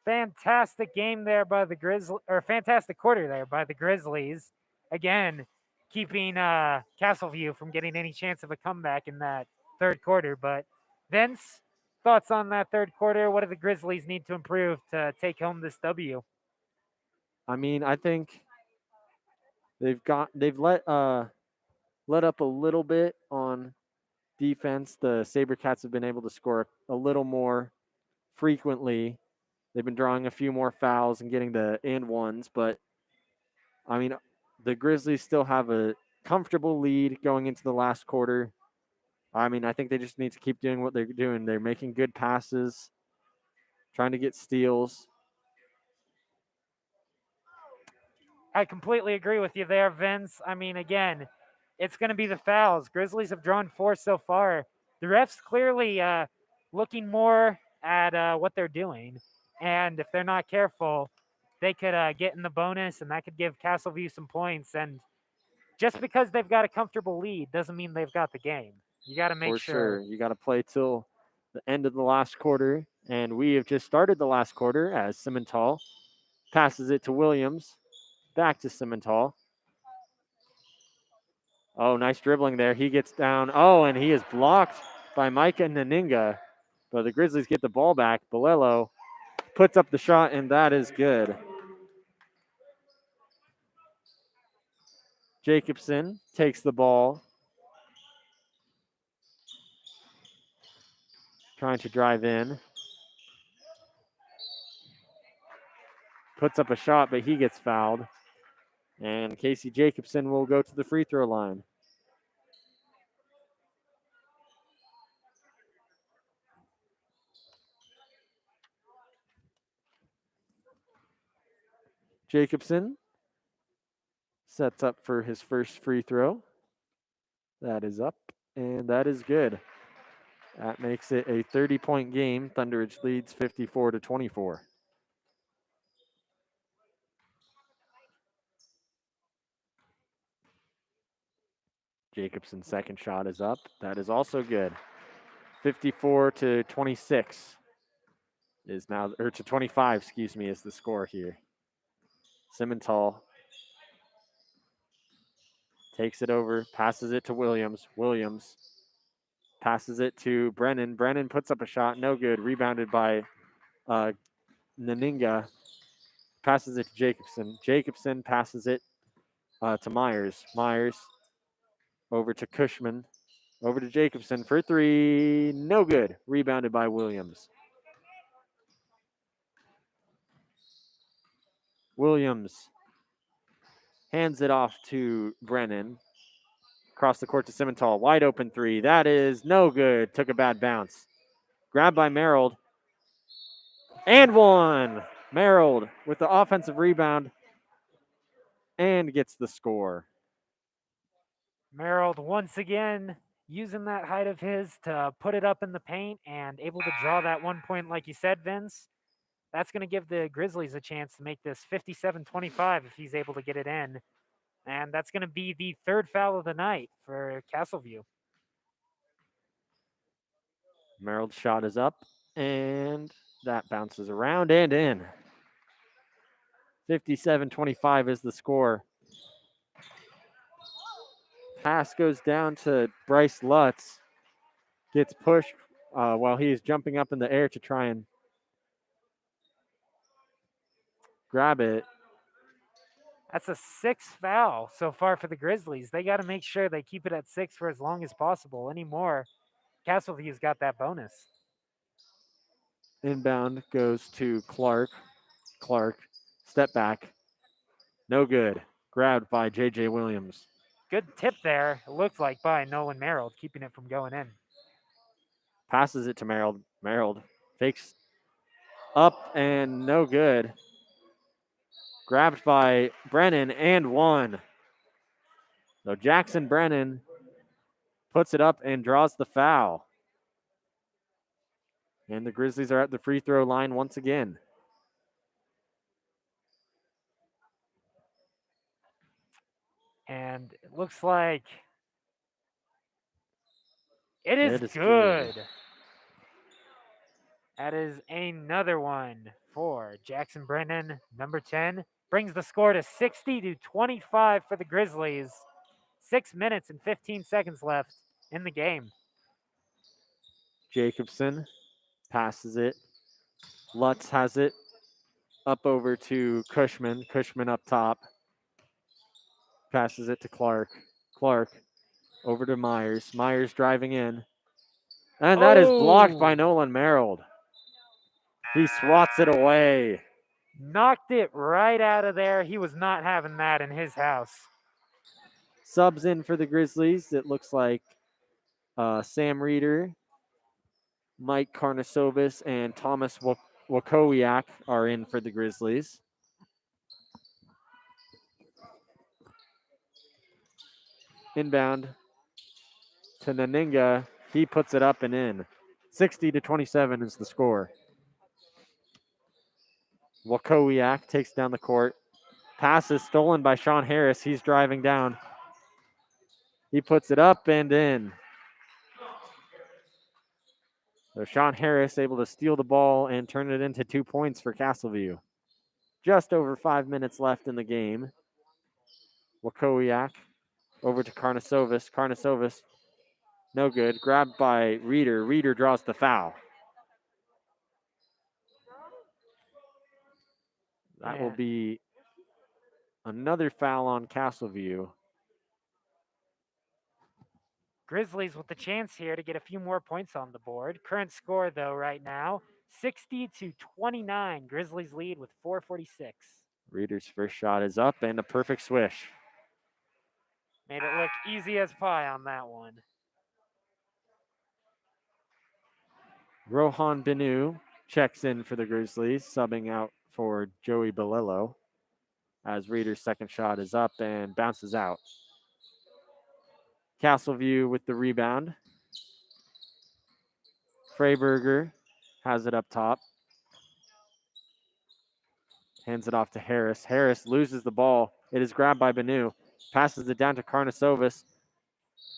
Fantastic game there by the Grizzlies, or fantastic quarter there by the Grizzlies. Again, keeping Castleview from getting any chance of a comeback in that third quarter. But Vince, thoughts on that third quarter? What do the Grizzlies need to improve to take home this W? I mean, I think they've let up a little bit on defense. The SaberCats have been able to score a little more frequently. They've been drawing a few more fouls and getting the and ones, but I mean, the Grizzlies still have a comfortable lead going into the last quarter. I mean, I think they just need to keep doing what they're doing. They're making good passes, trying to get steals. I completely agree with you there, Vince. I mean, again, it's going to be the fouls. Grizzlies have drawn 4 so far. The refs clearly looking more at what they're doing. And if they're not careful, they could get in the bonus, and that could give Castleview some points. And just because they've got a comfortable lead doesn't mean they've got the game. You got to make For sure. You got to play till the end of the last quarter. And we have just started the last quarter as Simmental passes it to Williams. Back to Simmental. Oh, nice dribbling there. He gets down. Oh, and he is blocked by Micah Naninga. But the Grizzlies get the ball back. Bolello puts up the shot, and that is good. Jacobson takes the ball. Trying to drive in. Puts up a shot, but he gets fouled. And Casey Jacobson will go to the free throw line. Jacobson sets up for his first free throw. That is up, and that is good. That makes it a 30-point game. Thunder Ridge leads 54-24. Jacobson's second shot is up. That is also good. 54-26 is now, or to 25, excuse me, is the score here. Simmental takes it over, passes it to Williams. Williams passes it to Brennan. Brennan puts up a shot, no good. Rebounded by Naninga. Passes it to Jacobson. Jacobson passes it to Myers. Myers over to Cushman. Over to Jacobson for 3. No good. Rebounded by Williams. Williams hands it off to Brennan. Across the court to Simmental. Wide open 3. That is no good. Took a bad bounce. Grabbed by Merrill. And one. Merrill with the offensive rebound and gets the score. Merrill once again using that height of his to put it up in the paint and able to draw that 1 point, like you said, Vince. That's going to give the Grizzlies a chance to make this 57-25 if he's able to get it in. And that's going to be the third foul of the night for Castleview. Merrill's shot is up, and that bounces around and in. 57-25 is the score. Pass goes down to Bryce Lutz. Gets pushed while he is jumping up in the air to try and grab it. That's a 6th foul so far for the Grizzlies. They got to make sure they keep it at 6 for as long as possible. Any more, Castleview's got that bonus. Inbound goes to Clark. Clark, step back. No good. Grabbed by J.J. Williams. Good tip there, it looks like, by Nolan Merrill, keeping it from going in. Passes it to Merrill. Merrill fakes up and no good. Grabbed by Brennan and one. So Jackson Brennan puts it up and draws the foul. And the Grizzlies are at the free throw line once again. And it looks like it is It is good. That is another one for Jackson Brennan, number 10. Brings the score to 60-25 for the Grizzlies. 6 minutes and 15 seconds left in the game. Jacobson passes it. Lutz has it up over to Cushman. Cushman up top. Passes it to Clark. Clark over to Myers. Myers driving in. And that is blocked by Nolan Merrill. He swats it away. Knocked it right out of there. He was not having that in his house. Subs in for the Grizzlies. It looks like Sam Reeder, Mike Karnasovis, and Thomas Wakowiak are in for the Grizzlies. Inbound to Naninga. He puts it up and in. 60-27 is the score. Wakowiak takes down the court. Pass is stolen by Sean Harris. He's driving down. He puts it up and in. So Sean Harris able to steal the ball and turn it into 2 points for Castleview. Just over 5 minutes left in the game. Wakowiak over to Karnasovis. Karnasovis, no good. Grabbed by Reeder. Reeder draws the foul. That will be another foul on Castleview. Grizzlies with the chance here to get a few more points on the board. Current score, though, right now, 60-29. Grizzlies lead with 4:46. Reeder's first shot is up and a perfect swish. Made it look easy as pie on that one. Rohan Binu checks in for the Grizzlies, subbing out for Joey Belillo as Reeder's second shot is up and bounces out. Castleview with the rebound. Freiberger has it up top. Hands it off to Harris. Harris loses the ball. It is grabbed by Benu. Passes it down to Karnasovis.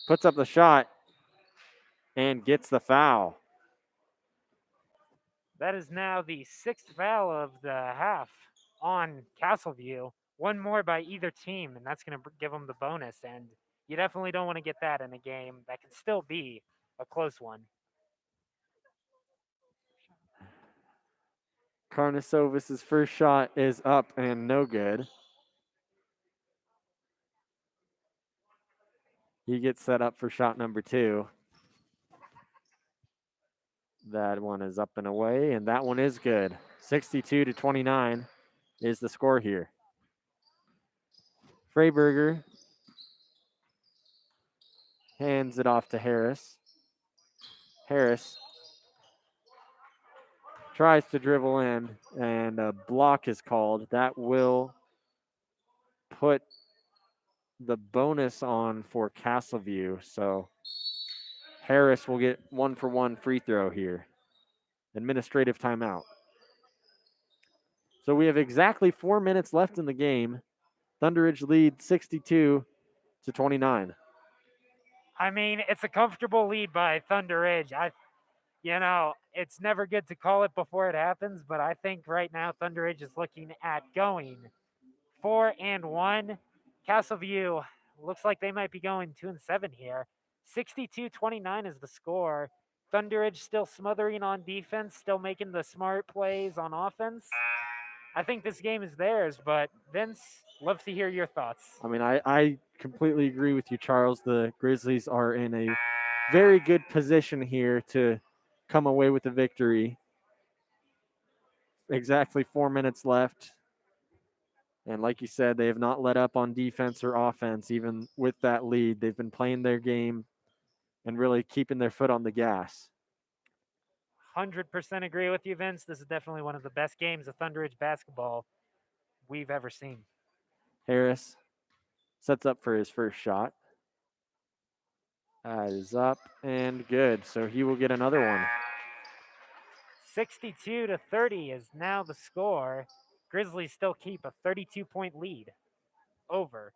Puts up the shot and gets the foul. That is now the 6th foul of the half on Castleview. One more by either team, and that's going to give them the bonus. And you definitely don't want to get that in a game that can still be a close one. Karnasovis' first shot is up and no good. He gets set up for shot number 2. That one is up and away, and that one is good. 62-29 is the score here. Freiberger hands it off to Harris. Harris tries to dribble in, and a block is called. That will put the bonus on for Castleview. So Harris will get 1-for-1 free throw here. Administrative timeout. So we have exactly 4 minutes left in the game. Thunderidge lead 62-29. I mean, it's a comfortable lead by Thunder Ridge. It's never good to call it before it happens, but I think right now Thunder Ridge is looking at going 4-1. Castleview looks like they might be going 2-7 here. 62-29 is the score. Thunder Ridge still smothering on defense, still making the smart plays on offense. I think this game is theirs, but Vince, love to hear your thoughts. I mean, I completely agree with you, Charles. The Grizzlies are in a very good position here to come away with the victory. Exactly 4 minutes left. And like you said, they have not let up on defense or offense, even with that lead. They've been playing their game and really keeping their foot on the gas. 100% agree with you, Vince. This is definitely one of the best games of Thunder Ridge basketball we've ever seen. Harris sets up for his first shot. That is up and good. So he will get another one. 62 to 30 is now the score. Grizzlies still keep a 32-point lead over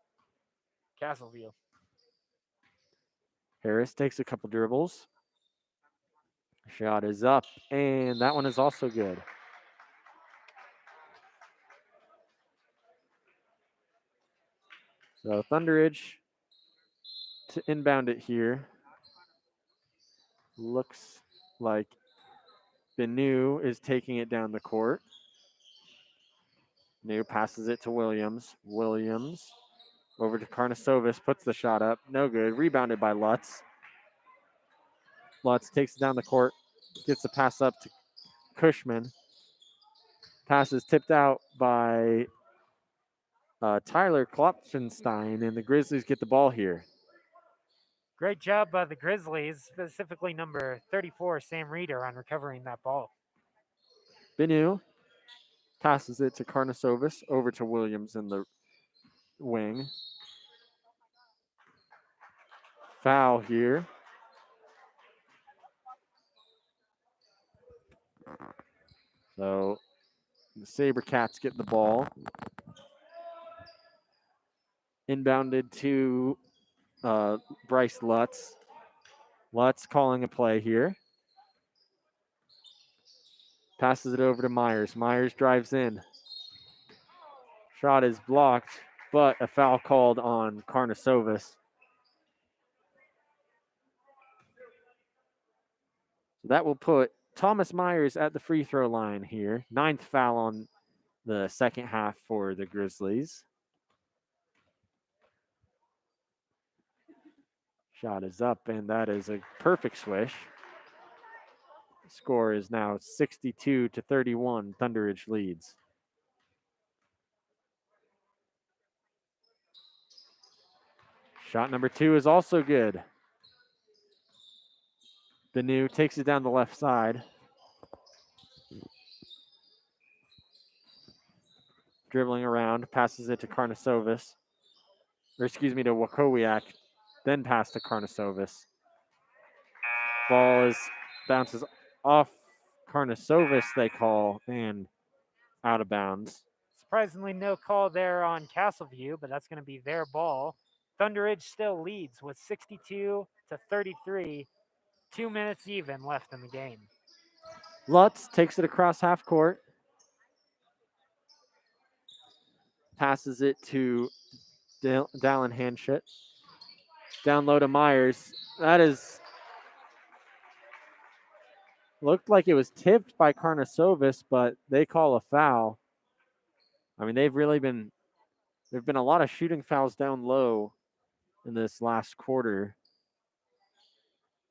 Castleview. Harris takes a couple dribbles. Shot is up, and that one is also good. So Thunderidge to inbound it here. Looks like Benu is taking it down the court. New passes it to Williams. Williams over to Karnasovis, puts the shot up. No good. Rebounded by Lutz. Lutz takes it down the court, gets the pass up to Cushman. Pass is tipped out by Tyler Klopfenstein, and the Grizzlies get the ball here. Great job by the Grizzlies, specifically number 34, Sam Reeder, on recovering that ball. Benu passes it to Karnasovis, over to Williams in the wing. Foul here. So the SaberCats get the ball. Inbounded to Bryce Lutz. Lutz calling a play here. Passes it over to Myers. Myers drives in. Shot is blocked, but a foul called on Karnasovis. So that will put Thomas Myers at the free throw line here. 9th foul on the second half for the Grizzlies. Shot is up, and that is a perfect swish. Score is now 62 to 31. Thunderidge leads. Shot number 2 is also good. Benu takes it down the left side. Dribbling around, passes it to Karnasovis. Or excuse me, to Wakowiak. Then pass to Karnasovis. Ball bounces off Karnasovis, they call, and out of bounds. Surprisingly, no call there on Castleview, but that's going to be their ball. Thunder Ridge still leads with 62 to 33, 2 minutes even left in the game. Lutz takes it across half court. Passes it to Dallin Hanshit. Down low to Myers. That is looked like it was tipped by Karnasovis, but they call a foul. I mean, there've been a lot of shooting fouls down low in this last quarter.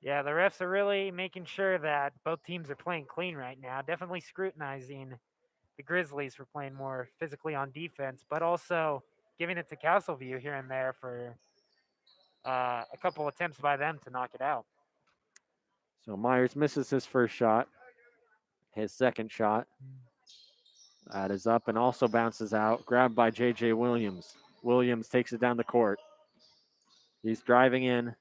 Yeah, the refs are really making sure that both teams are playing clean right now. Definitely scrutinizing the Grizzlies for playing more physically on defense, but also giving it to Castleview here and there for a couple attempts by them to knock it out. So Myers misses his first shot. His second shot. That is up and also bounces out. Grabbed by J.J. Williams. Williams takes it down the court. He's driving in.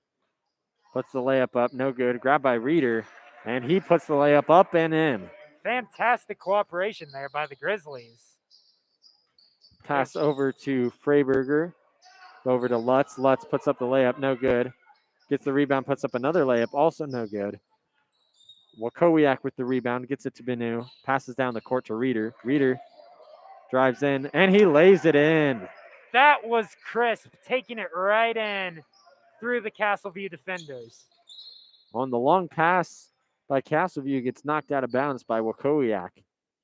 Puts the layup up. No good. Grabbed by Reeder. And he puts the layup up and in. Fantastic cooperation there by the Grizzlies. Pass over to Freiberger. Over to Lutz. Lutz puts up the layup. No good. Gets the rebound. Puts up another layup. Also no good. Wakowiak with the rebound. Gets it to Benu. Passes down the court to Reeder. Reeder drives in. And he lays it in. That was crisp. Taking it right in through the Castleview defenders. On the long pass by Castleview, gets knocked out of bounds by Wakowiak.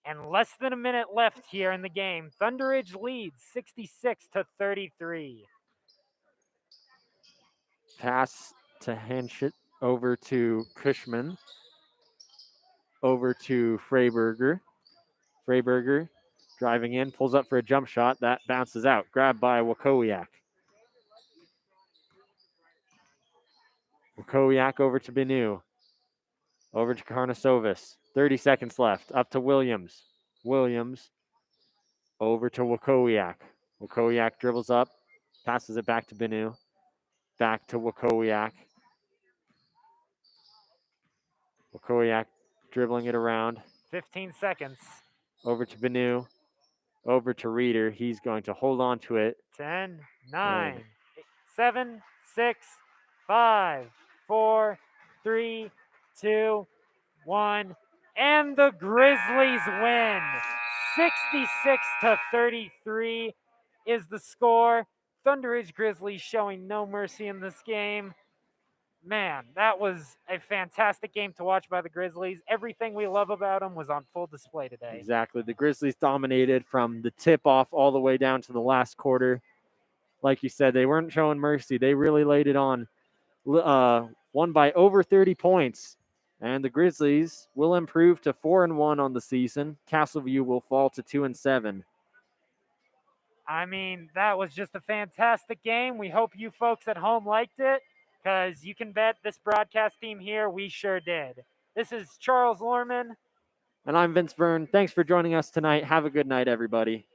And less than a minute left here in the game. Thunder Ridge leads 66-33. Pass to Hanshit over to Cushman. Over to Freiberger. Freiberger driving in, pulls up for a jump shot. That bounces out. Grabbed by Wakowiak. Wakowiak over to Benu. Over to Karnasovis. 30 seconds left. Up to Williams. Williams over to Wakowiak. Wakowiak dribbles up. Passes it back to Benu. Back to Wakowiak. Wakowiak dribbling it around. 15 seconds. Over to Benu. Over to Reeder. He's going to hold on to it. 10, 9, 7, 6, 5, 4, 3, 2, 1. And the Grizzlies win. 66-33 is the score. Thunder Ridge Grizzlies showing no mercy in this game. Man, that was a fantastic game to watch by the Grizzlies. Everything we love about them was on full display today. Exactly. The Grizzlies dominated from the tip-off all the way down to the last quarter. Like you said, they weren't showing mercy. They really laid it on. Won by over 30 points. And the Grizzlies will improve to 4-1 on the season. Castleview will fall to 2-7. I mean, that was just a fantastic game. We hope you folks at home liked it, because you can bet this broadcast team here, we sure did. This is Charles Lorman. And I'm Vince Vern. Thanks for joining us tonight. Have a good night, everybody.